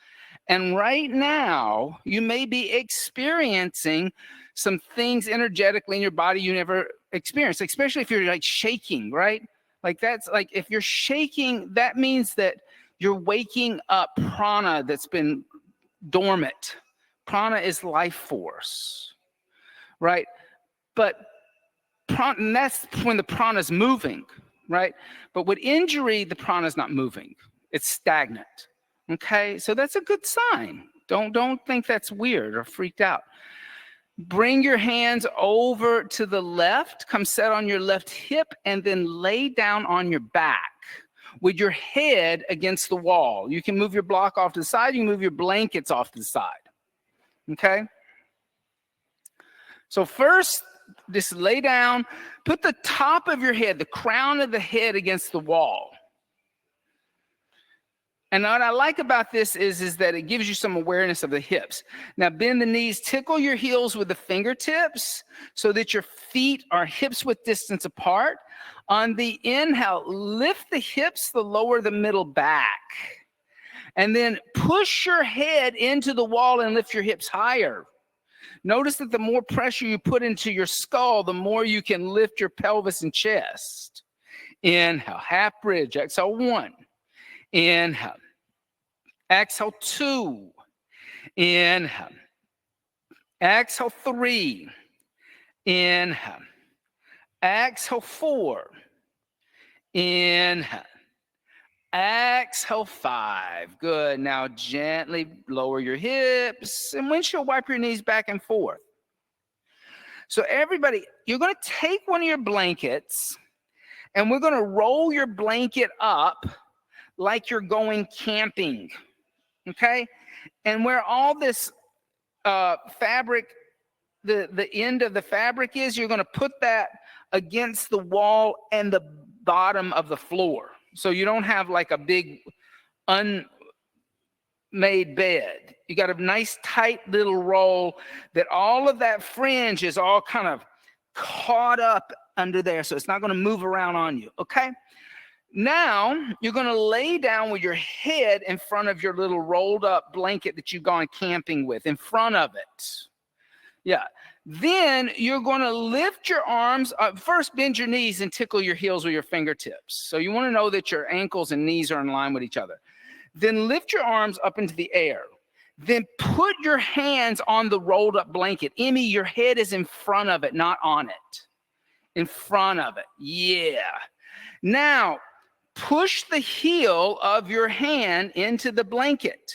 And right now, you may be experiencing some things energetically in your body you never experienced, especially if you're like shaking, right? Like that's like if you're shaking, that means that you're waking up prana that's been dormant. Prana is life force, right? But prana, and that's when the prana is moving, right? But with injury, the prana is not moving. It's stagnant. Okay, so that's a good sign. Don't think that's weird or freaked out. Bring your hands over to the left. Come sit on your left hip and then lay down on your back with your head against the wall. You can move your block off to the side. You can move your blankets off to the side. Okay? So first, just lay down. Put the top of your head, the crown of the head against the wall. And what I like about this is that it gives you some awareness of the hips. Now, bend the knees, tickle your heels with the fingertips so that your feet are hips width distance apart. On the inhale, lift the hips, the lower, the middle back. And then push your head into the wall and lift your hips higher. Notice that the more pressure you put into your skull, the more you can lift your pelvis and chest. Inhale, half bridge, exhale, 1. Inhale. Exhale, 2. Inhale. Exhale, 3. Inhale. Exhale, 4. Inhale. Exhale, 5. Good. Now gently lower your hips and windshield wipe your knees back and forth. So everybody, you're going to take one of your blankets and we're going to roll your blanket up like you're going camping. Okay? And where all this fabric, the end of the fabric is, you're going to put that against the wall and the bottom of the floor. So you don't have like a big unmade bed. You got a nice tight little roll that all of that fringe is all kind of caught up under there. So it's not going to move around on you. Okay. Now you're going to lay down with your head in front of your little rolled up blanket that you've gone camping with, in front of it. Yeah. Then you're going to lift your arms up. First, bend your knees and tickle your heels with your fingertips. So you want to know that your ankles and knees are in line with each other. Then lift your arms up into the air. Then put your hands on the rolled up blanket. Emmy, your head is in front of it, not on it. In front of it. Yeah. Now, push the heel of your hand into the blanket.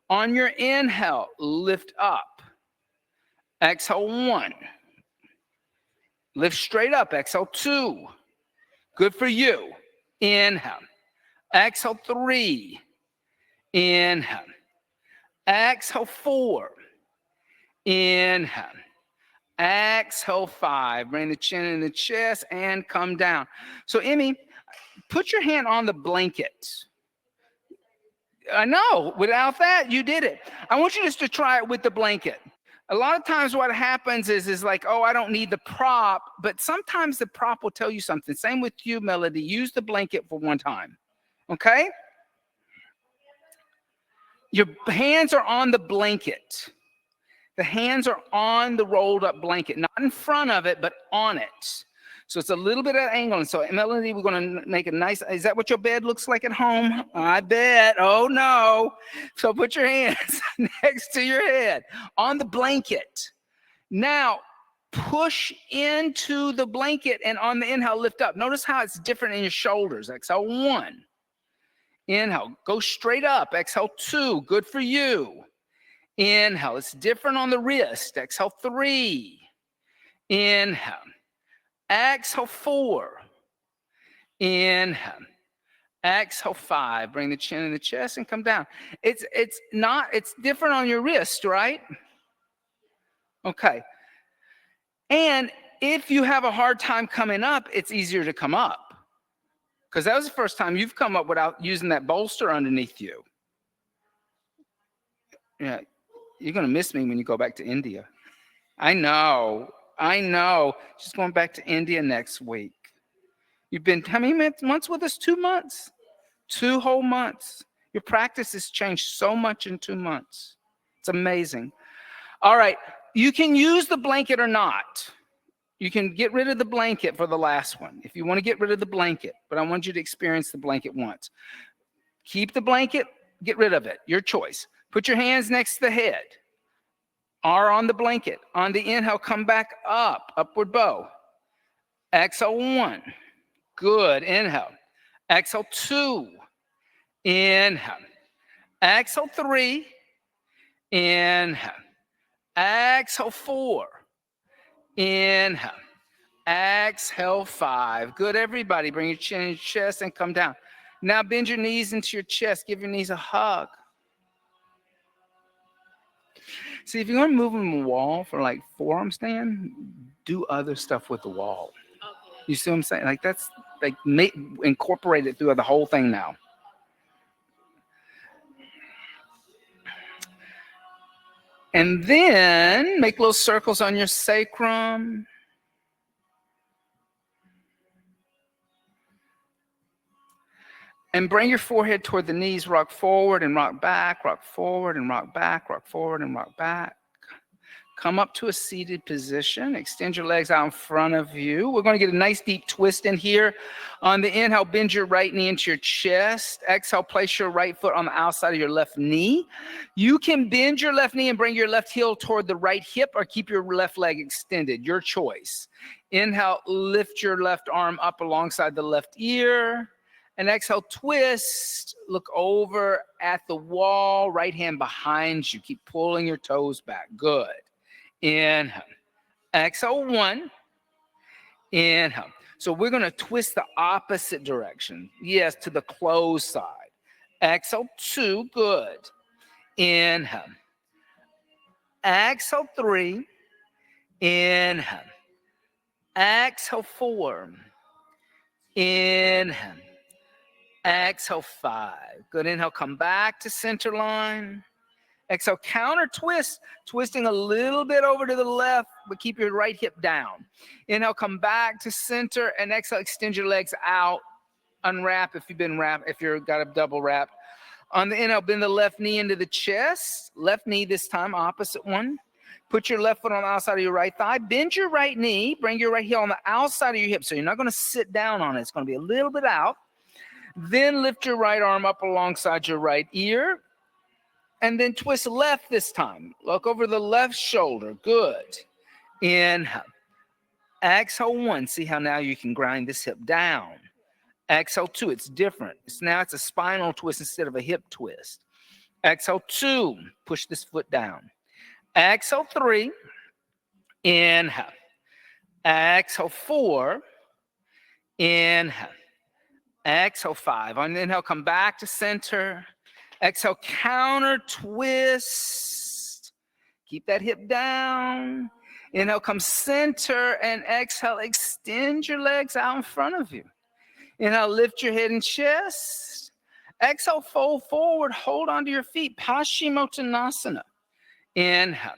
On your inhale, lift up. Exhale, 1. Lift straight up. Exhale, 2. Good for you. Inhale. Exhale, 3. Inhale. Exhale, 4. Inhale. Exhale, 5. Bring the chin in the chest and come down. So, Emmy, put your hand on the blanket. I know. Without that, you did it. I want you just to try it with the blanket. A lot of times what happens is like, oh, I don't need the prop, but sometimes the prop will tell you something. Same with you, Melody. Use the blanket for one time, okay? Your hands are on the blanket. The hands are on the rolled up blanket, not in front of it, but on it. So it's a little bit at an angle. And so, Melody, we're going to make a nice, is that what your bed looks like at home? I bet. Oh, no. So put your hands next to your head on the blanket. Now, push into the blanket and on the inhale, lift up. Notice how it's different in your shoulders. Exhale, 1. Inhale, go straight up. Exhale, 2. Good for you. Inhale, it's different on the wrist. Exhale, 3. Inhale. Exhale, 4. Inhale. Exhale, 5. Bring the chin in the chest and come down. It's different on your wrist, right? Okay. And if you have a hard time coming up, it's easier to come up. Because that was the first time you've come up without using that bolster underneath you. Yeah, you're going to miss me when you go back to India. I know. She's going back to India next week. You've been how many months with us? 2 months? 2 whole months. Your practice has changed so much in 2 months. It's amazing. All right. You can use the blanket or not. You can get rid of the blanket for the last one if you want to get rid of the blanket, but I want you to experience the blanket once. Keep the blanket, get rid of it. Your choice. Put your hands next to the head. R on the blanket. On the inhale, come back up, upward bow. Exhale, 1. Good. Inhale. Exhale, 2. Inhale. Exhale, 3. Inhale. Exhale, 4. Inhale. Exhale, 5. Good, everybody. Bring your chin in your chest and come down. Now bend your knees into your chest. Give your knees a hug. See, if you're going to move on the wall for like forearm stand, do other stuff with the wall. Okay. You see what I'm saying? Like that's like incorporate it through the whole thing now. And then make little circles on your sacrum. And bring your forehead toward the knees. Rock forward and rock back. Rock forward and rock back. Rock forward and rock back. Come up to a seated position. Extend your legs out in front of you. We're going to get a nice deep twist in here. On the inhale, bend your right knee into your chest. Exhale, place your right foot on the outside of your left knee. You can bend your left knee and bring your left heel toward the right hip or keep your left leg extended. Your choice. Inhale, lift your left arm up alongside the left ear. And exhale, twist. Look over at the wall. Right hand behind you. Keep pulling your toes back. Good. Inhale. Exhale, 1. Inhale. So we're going to twist the opposite direction. Yes, to the closed side. Exhale, 2. Good. Inhale. Exhale, 3. Inhale. Exhale, 4. Inhale. Exhale, 5. Good. Inhale, come back to center line. Exhale, counter twist, twisting a little bit over to the left, but keep your right hip down. Inhale, come back to center, and exhale, extend your legs out. Unwrap if you've been wrapped, if you've got a double wrap. On the inhale, bend the left knee into the chest. Left knee this time, opposite one. Put your left foot on the outside of your right thigh. Bend your right knee. Bring your right heel on the outside of your hip. So you're not going to sit down on it. It's going to be a little bit out. Then lift your right arm up alongside your right ear. And then twist left this time. Look over the left shoulder. Good. Inhale. Exhale, 1. See how now you can grind this hip down. Exhale, 2. It's different. Now it's a spinal twist instead of a hip twist. Exhale, 2. Push this foot down. Exhale, 3. Inhale. Exhale, 4. Inhale. Exhale, 5. On the inhale, come back to center. Exhale, counter twist. Keep that hip down. Inhale, come center, and exhale, extend your legs out in front of you. Inhale, lift your head and chest. Exhale, fold forward, hold onto your feet. Paschimottanasana. Inhale.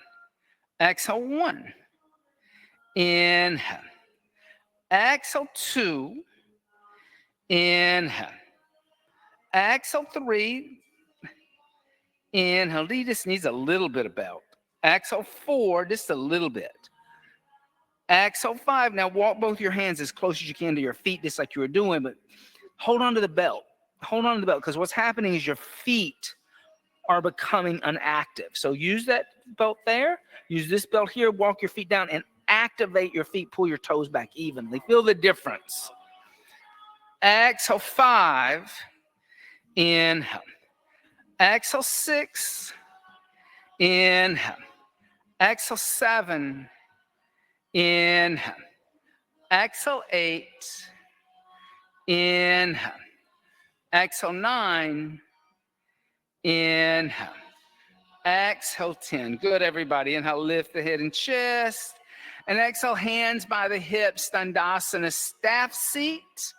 Exhale 1. Inhale. Exhale 2. Inhale. Exhale 3. Inhale. He just needs a little bit of belt. Exhale 4, just a little bit. Exhale 5. Now walk both your hands as close as you can to your feet, just like you were doing, but hold on to the belt. Hold on to the belt, because what's happening is your feet are becoming inactive. So use that belt there. Use this belt here. Walk your feet down and activate your feet. Pull your toes back evenly. Feel the difference. Exhale 5. Inhale. Exhale 6. Inhale. Exhale 7. Inhale. Exhale 8. Inhale. Exhale 9. Inhale. Exhale 10. Good, everybody. Inhale, lift the head and chest. And exhale, hands by the hips, Dandasana, staff seat.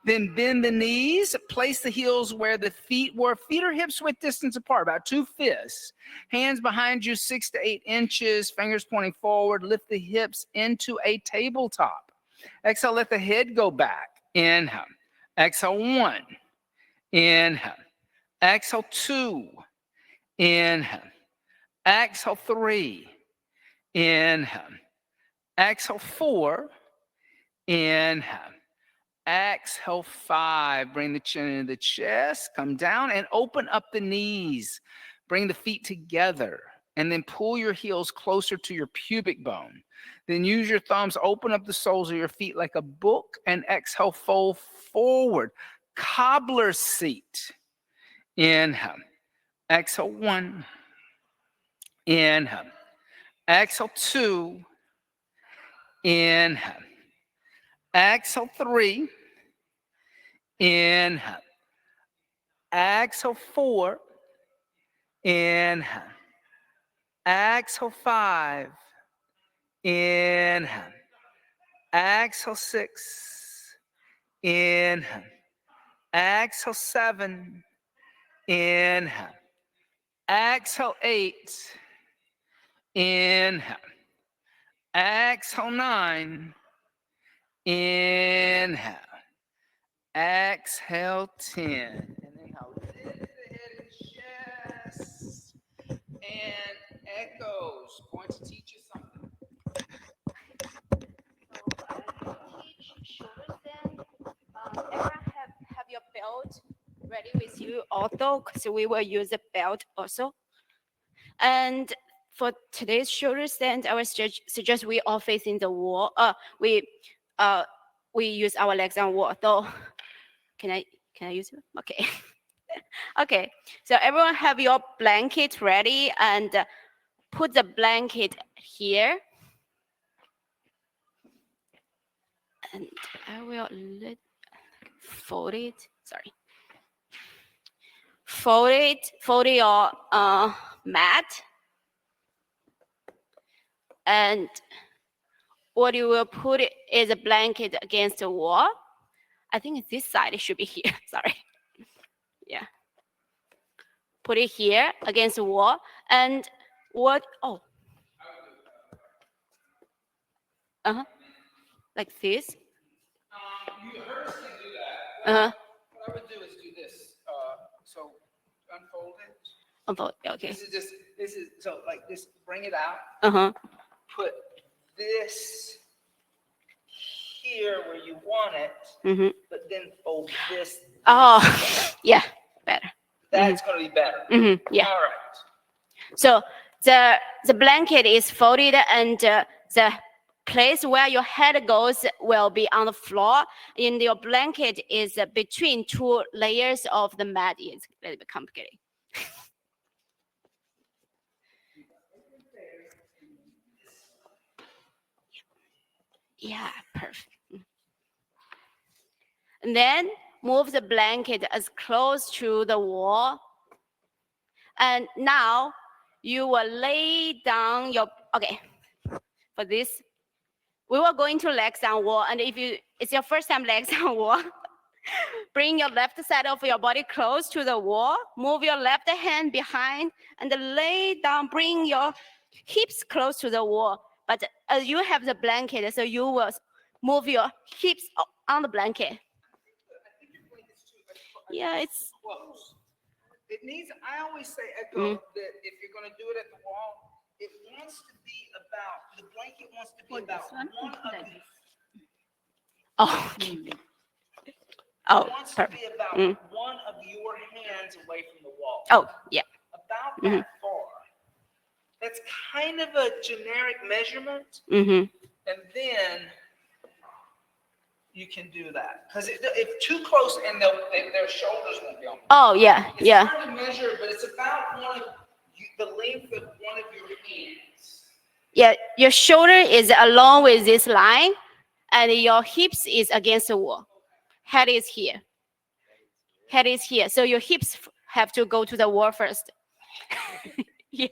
Then bend the knees. Place the heels where the feet were. Feet or hips width distance apart, about 2 fists. Hands behind you, 6 to 8 inches. Fingers pointing forward. Lift the hips into a tabletop. Exhale, let the head go back. Inhale. Exhale 1. Inhale. Exhale 2. Inhale. Exhale 3. Inhale. Exhale 4. Inhale. Exhale 5. Bring the chin into the chest. Come down and open up the knees. Bring the feet together. And then pull your heels closer to your pubic bone. Then use your thumbs. Open up the soles of your feet like a book. And exhale, fold forward. Cobbler seat. Inhale. Exhale 1. Inhale. Exhale 2. Inhale. Exhale 3. Inhale. Exhale 4. Inhale. Exhale 5. Inhale. Exhale 6. Inhale. Exhale 7. Inhale. Exhale 8. Inhale. Exhale 9. Inhale. Exhale 10. And then I'll lift the head and chest. And echoes. Going to teach you something. So I will teach shoulder stand. Everyone have your belt ready with you also, because we will use the belt also. And for today's shoulder stand, I would suggest we all facing the wall. We use our legs on wall. So can I use it? Okay. Okay. So everyone have your blanket ready, and put the blanket here. And I will fold it. Sorry. Fold your mat. And what you will put is a blanket against the wall. I think this side should be here. Sorry. Yeah. Put it here against the wall. And what? Oh. Like this. You heard us do that. What I would do is do this. So unfold it. Unfold. Okay. This is so like this. Bring it out. Put this here where you want it, but then fold this. Oh, yeah, better. That's going to be better. Yeah. All right. So the blanket is folded, and the place where your head goes will be on the floor. And your blanket is between 2 layers of the mat. It's a little bit complicated. Yeah, perfect. And then move the blanket as close to the wall. And now you will lay down your, okay, for this, we were going to legs on wall. And if it's your first time legs on wall, bring your left side of your body close to the wall. Move your left hand behind and lay down. Bring your hips close to the wall, but you have the blanket, so you will move your hips on the blanket. Yeah, it's close. It needs, I always say, Echo, that if you're going to do it at the wall, it wants to be about, the blanket wants to be about one of the, oh, okay. Oh, it wants to be about one of your hands away from the wall. Oh, yeah. About that far. That's kind of a generic measurement. And then you can do that. Because if too close, and their shoulders won't be on. Oh, yeah, It's hard to measure, but it's about the length of one of your hands. Yeah, your shoulder is along with this line, and your hips is against the wall. Head is here. Head is here. So your hips have to go to the wall first. Yeah.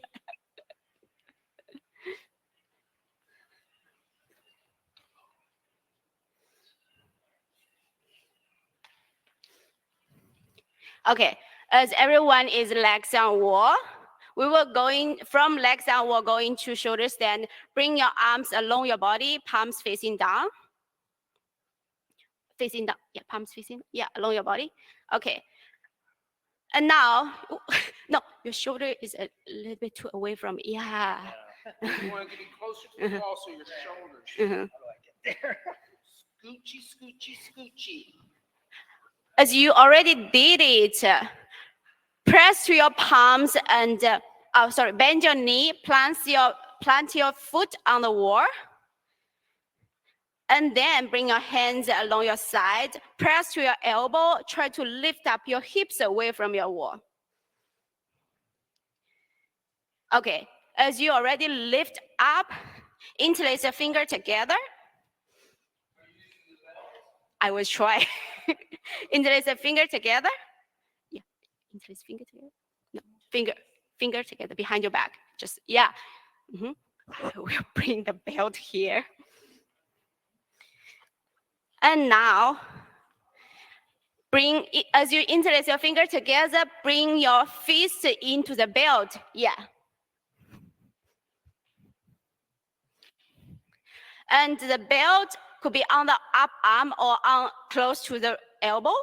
Okay, as everyone is legs on wall, we will going from legs on wall going to shoulder stand. Bring your arms along your body, palms facing down. Facing down, yeah, palms facing, yeah, along your body. Okay. And now, no, your shoulder is a little bit too away from, yeah. You want to get closer to the wall so your shoulders. How do I get there? Scoochie, scoochie, scoochie. As you already did it, press to your palms and, bend your knee, plant your foot on the wall. And then bring your hands along your side, press to your elbow, try to lift up your hips away from your wall. Okay, as you already lift up, interlace your finger together. I will try. Interlace your finger together. Yeah, interlace finger together. No, finger together behind your back. Just, yeah. We'll bring the belt here. And now, as you interlace your finger together, bring your fist into the belt. Yeah. And the belt could be on the up arm or on close to the elbow.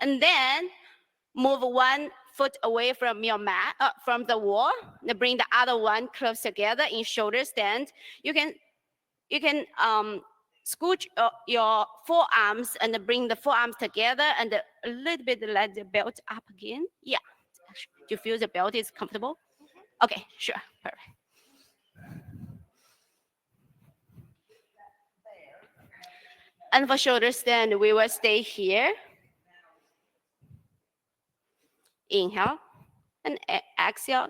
And then move one foot away from your mat, from the wall. And bring the other one close together in shoulder stand. You can scooch your forearms and bring the forearms together and a little bit let the belt up again. Yeah. Do you feel the belt is comfortable? Okay, sure. Perfect. And for shoulder stand, we will stay here. Inhale and exhale.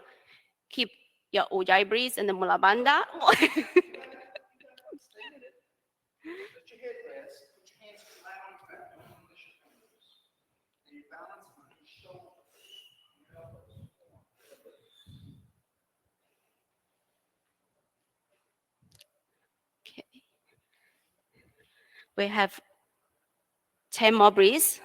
Keep your Ujjayi breathe and the Mula Bandha. Let your head rest. Put your hands flat on the back. Don't push your fingers. And you balance on your shoulders. Okay. We have 10 more breaths.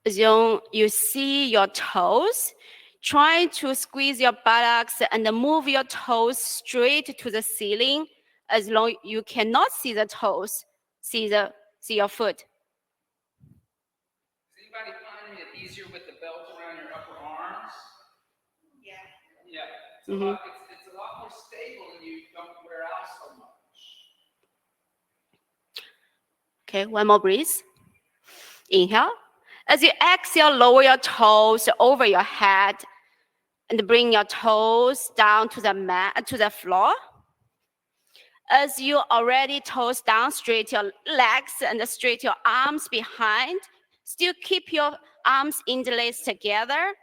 As you see your toes, try to squeeze your buttocks and move your toes straight to the ceiling. As long you cannot see the toes, see your foot. Is anybody finding it easier with the belt around your upper arms? Yeah. It's a lot more stable and you don't wear out so much. Okay, one more breath. Inhale. As you exhale, lower your toes over your head and bring your toes down to the mat, to the floor. As you already toes down, straight your legs and straight your arms behind. Still keep your arms interlaced together.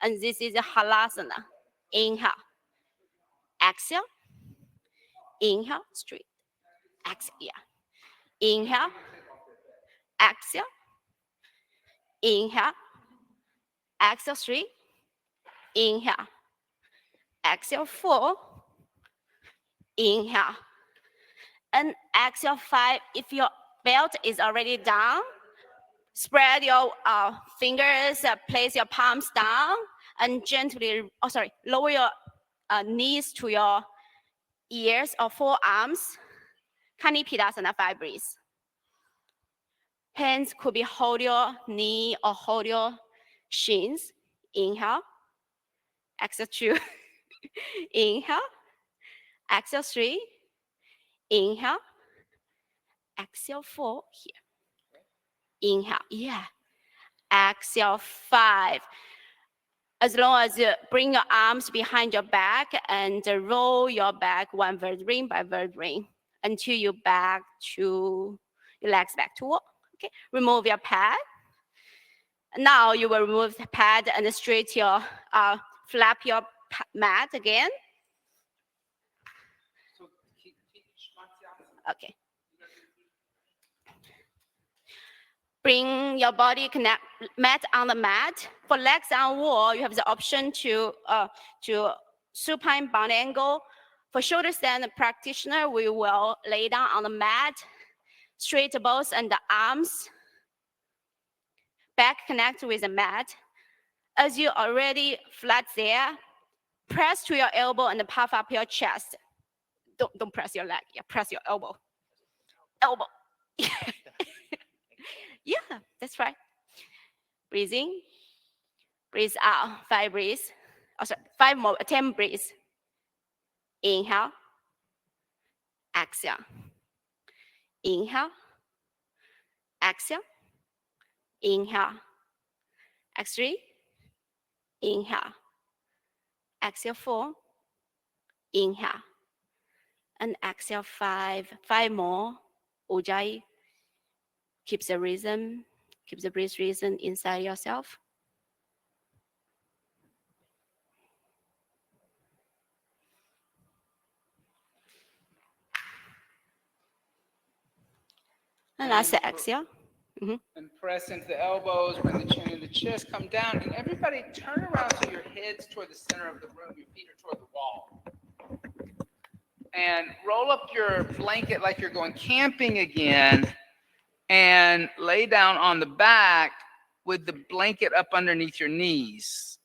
And this is a halasana. Inhale. Exhale. Inhale, straight. Exhale, yeah. Inhale. Exhale. Inhale. Exhale, 3. Inhale. Exhale, 4. Inhale. And exhale, 5. If your belt is already down, spread your fingers, place your palms down, and gently, lower your knees to your ears or forearms. Kanipidasana 5 breaths. Hands could be hold your knee or hold your shins. Inhale. Exhale 2. Inhale. Exhale 3. Inhale. Exhale 4. Here. Inhale. Yeah. Exhale 5. As long as you bring your arms behind your back and roll your back one vertebrae by vertebrae until you back to your legs back to walk. Okay. Remove your pad. Now you will remove the pad and straight your flap your mat again. Okay. Bring your body connect mat on the mat. For legs on wall, you have the option to supine bound angle. For shoulder stand practitioner, we will lay down on the mat, straight both and the arms, back connect with the mat. As you already flat there, press to your elbow and puff up your chest. Don't press your leg. Yeah, press your elbow. Elbow. Yeah, that's right. Breathing. Breathe out. 5 breaths. Oh, sorry, 5 more. 10 breaths. Inhale. Exhale. Inhale. Exhale. Inhale. Exhale. Inhale. Exhale 4. Inhale. And exhale 5. 5 more. Ujjayi. Keep the rhythm. Keep the breath rhythm inside yourself. And last exhale. And press into the elbows, bring the chin into the chest, come down, and everybody turn around so your head's toward the center of the room, your feet are toward the wall. And roll up your blanket like you're going camping again, and lay down on the back with the blanket up underneath your knees.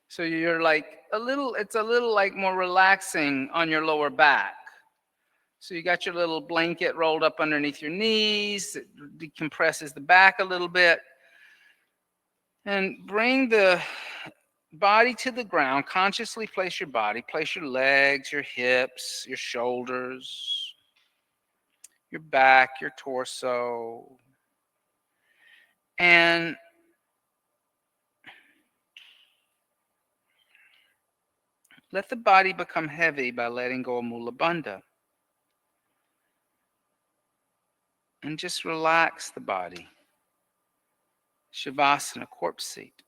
So you're like it's a little like more relaxing on your lower back. So you got your little blanket rolled up underneath your knees. It decompresses the back a little bit. And bring the body to the ground. Consciously place your body. Place your legs, your hips, your shoulders, your back, your torso. And let the body become heavy by letting go of Mula Bandha. And just relax the body. Shavasana, corpse seat.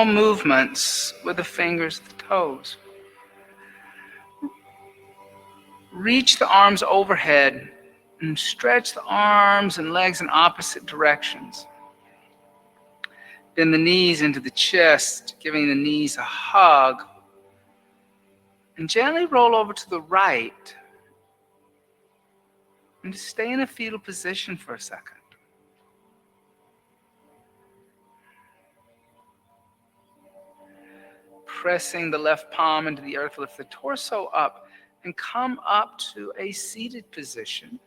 movements with the fingers, the toes. Reach the arms overhead and stretch the arms and legs in opposite directions. Bend the knees into the chest, giving the knees a hug. And gently roll over to the right. And just stay in a fetal position for a second. Pressing the left palm into the earth, lift the torso up and come up to a seated position.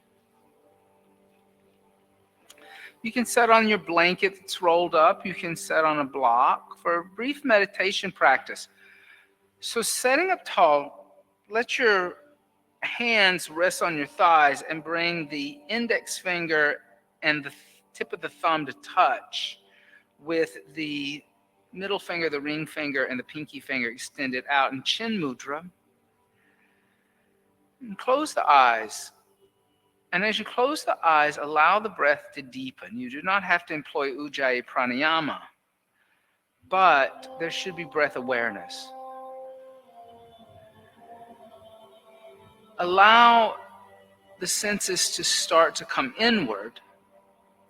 You can sit on your blanket that's rolled up. You can sit on a block for a brief meditation practice. So setting up tall, let your hands rest on your thighs and bring the index finger and the tip of the thumb to touch with the middle finger, the ring finger, and the pinky finger extended out in chin mudra. And close the eyes. And as you close the eyes, allow the breath to deepen. You do not have to employ Ujjayi pranayama, but there should be breath awareness. Allow the senses to start to come inward,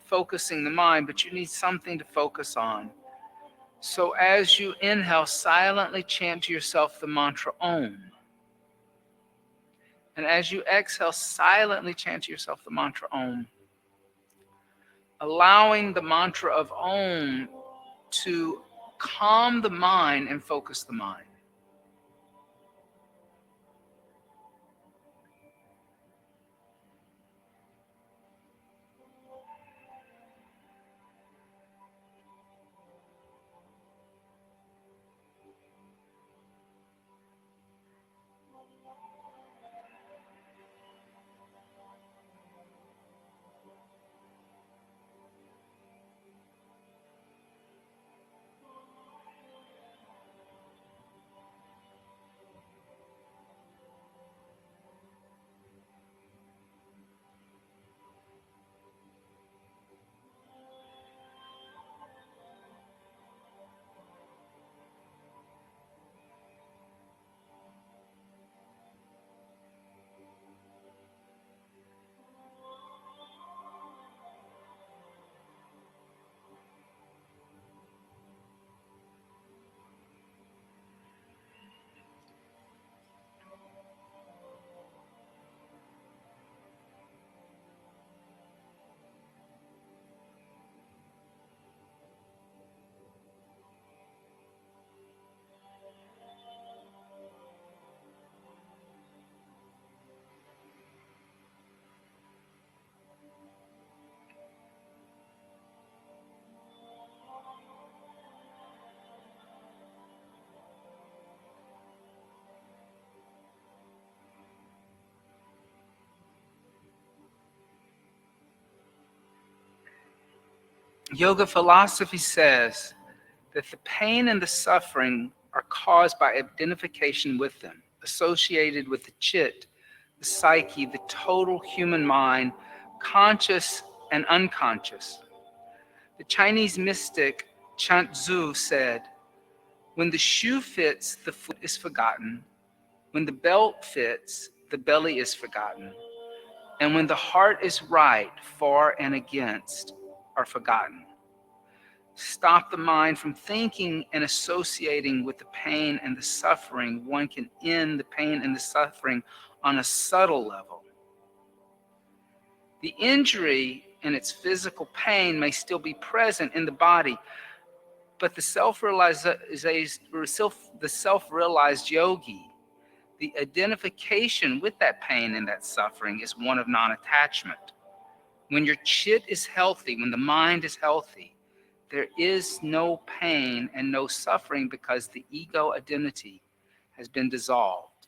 focusing the mind, but you need something to focus on. So as you inhale, silently chant to yourself the mantra Om. And as you exhale, silently chant to yourself the mantra Om. Allowing the mantra of Om to calm the mind and focus the mind. Yoga philosophy says that the pain and the suffering are caused by identification with them, associated with the chit, the psyche, the total human mind, conscious and unconscious. The Chinese mystic Chuang Tzu said, when the shoe fits, the foot is forgotten. When the belt fits, the belly is forgotten. And when the heart is right, for and against are forgotten. Stop the mind from thinking and associating with the pain and the suffering. One can end the pain and the suffering on a subtle level. The injury and its physical pain may still be present in the body, but the self-realized yogi, the identification with that pain and that suffering is one of non-attachment. When your chit is healthy, when the mind is healthy, there is no pain and no suffering because the ego identity has been dissolved.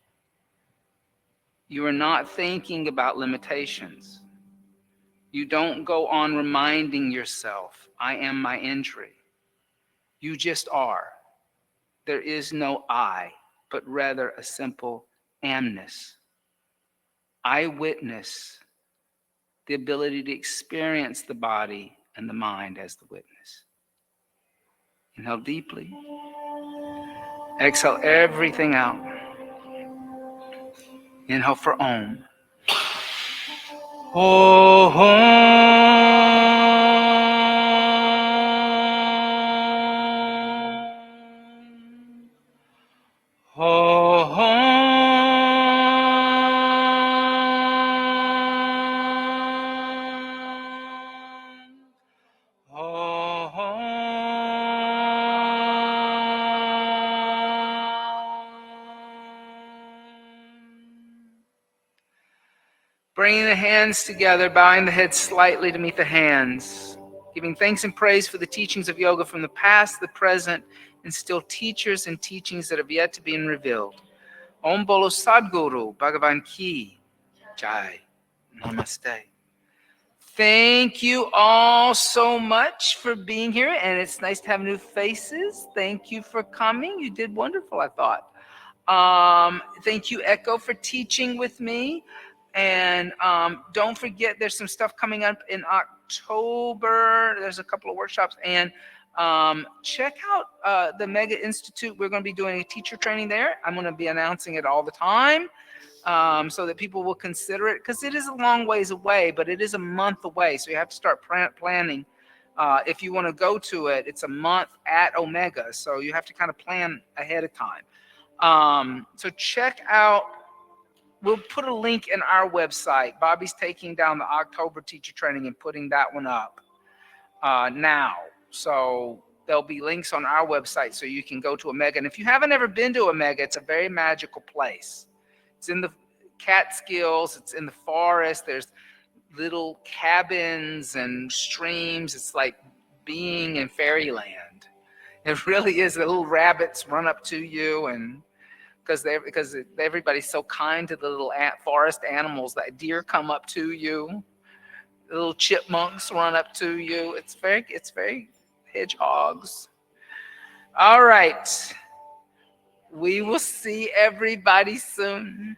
You are not thinking about limitations. You don't go on reminding yourself, I am my injury. You just are. There is no I, but rather a simple amness. I witness the ability to experience the body and the mind as the witness. Inhale deeply. Exhale everything out. Inhale for Om. Bringing the hands together, bowing the head slightly to meet the hands. Giving thanks and praise for the teachings of yoga from the past, the present, and still teachers and teachings that have yet to be revealed. Om Bolo Sadguru Bhagavan Ki Jai. Namaste. Thank you all so much for being here, and it's nice to have new faces. Thank you for coming. You did wonderful, I thought. Thank you, Echo, for teaching with me. And don't forget, there's some stuff coming up in October. There's a couple of workshops. And check out the Mega Institute. We're going to be doing a teacher training there. I'm going to be announcing it all the time so that people will consider it. Because it is a long ways away, but it is a month away. So you have to start planning. If you want to go to it, it's a month at Omega. So you have to kind of plan ahead of time. So check out, we'll put a link in our website. Bobby's taking down the October teacher training and putting that one up now. So there'll be links on our website so you can go to Omega. And if you haven't ever been to Omega, it's a very magical place. It's in the Catskills. It's in the forest. There's little cabins and streams. It's like being in fairyland. It really is. The little rabbits run up to you, and because everybody's so kind to the little forest animals. That deer come up to you, the little chipmunks run up to you. It's very hedgehogs. All right, we will see everybody soon.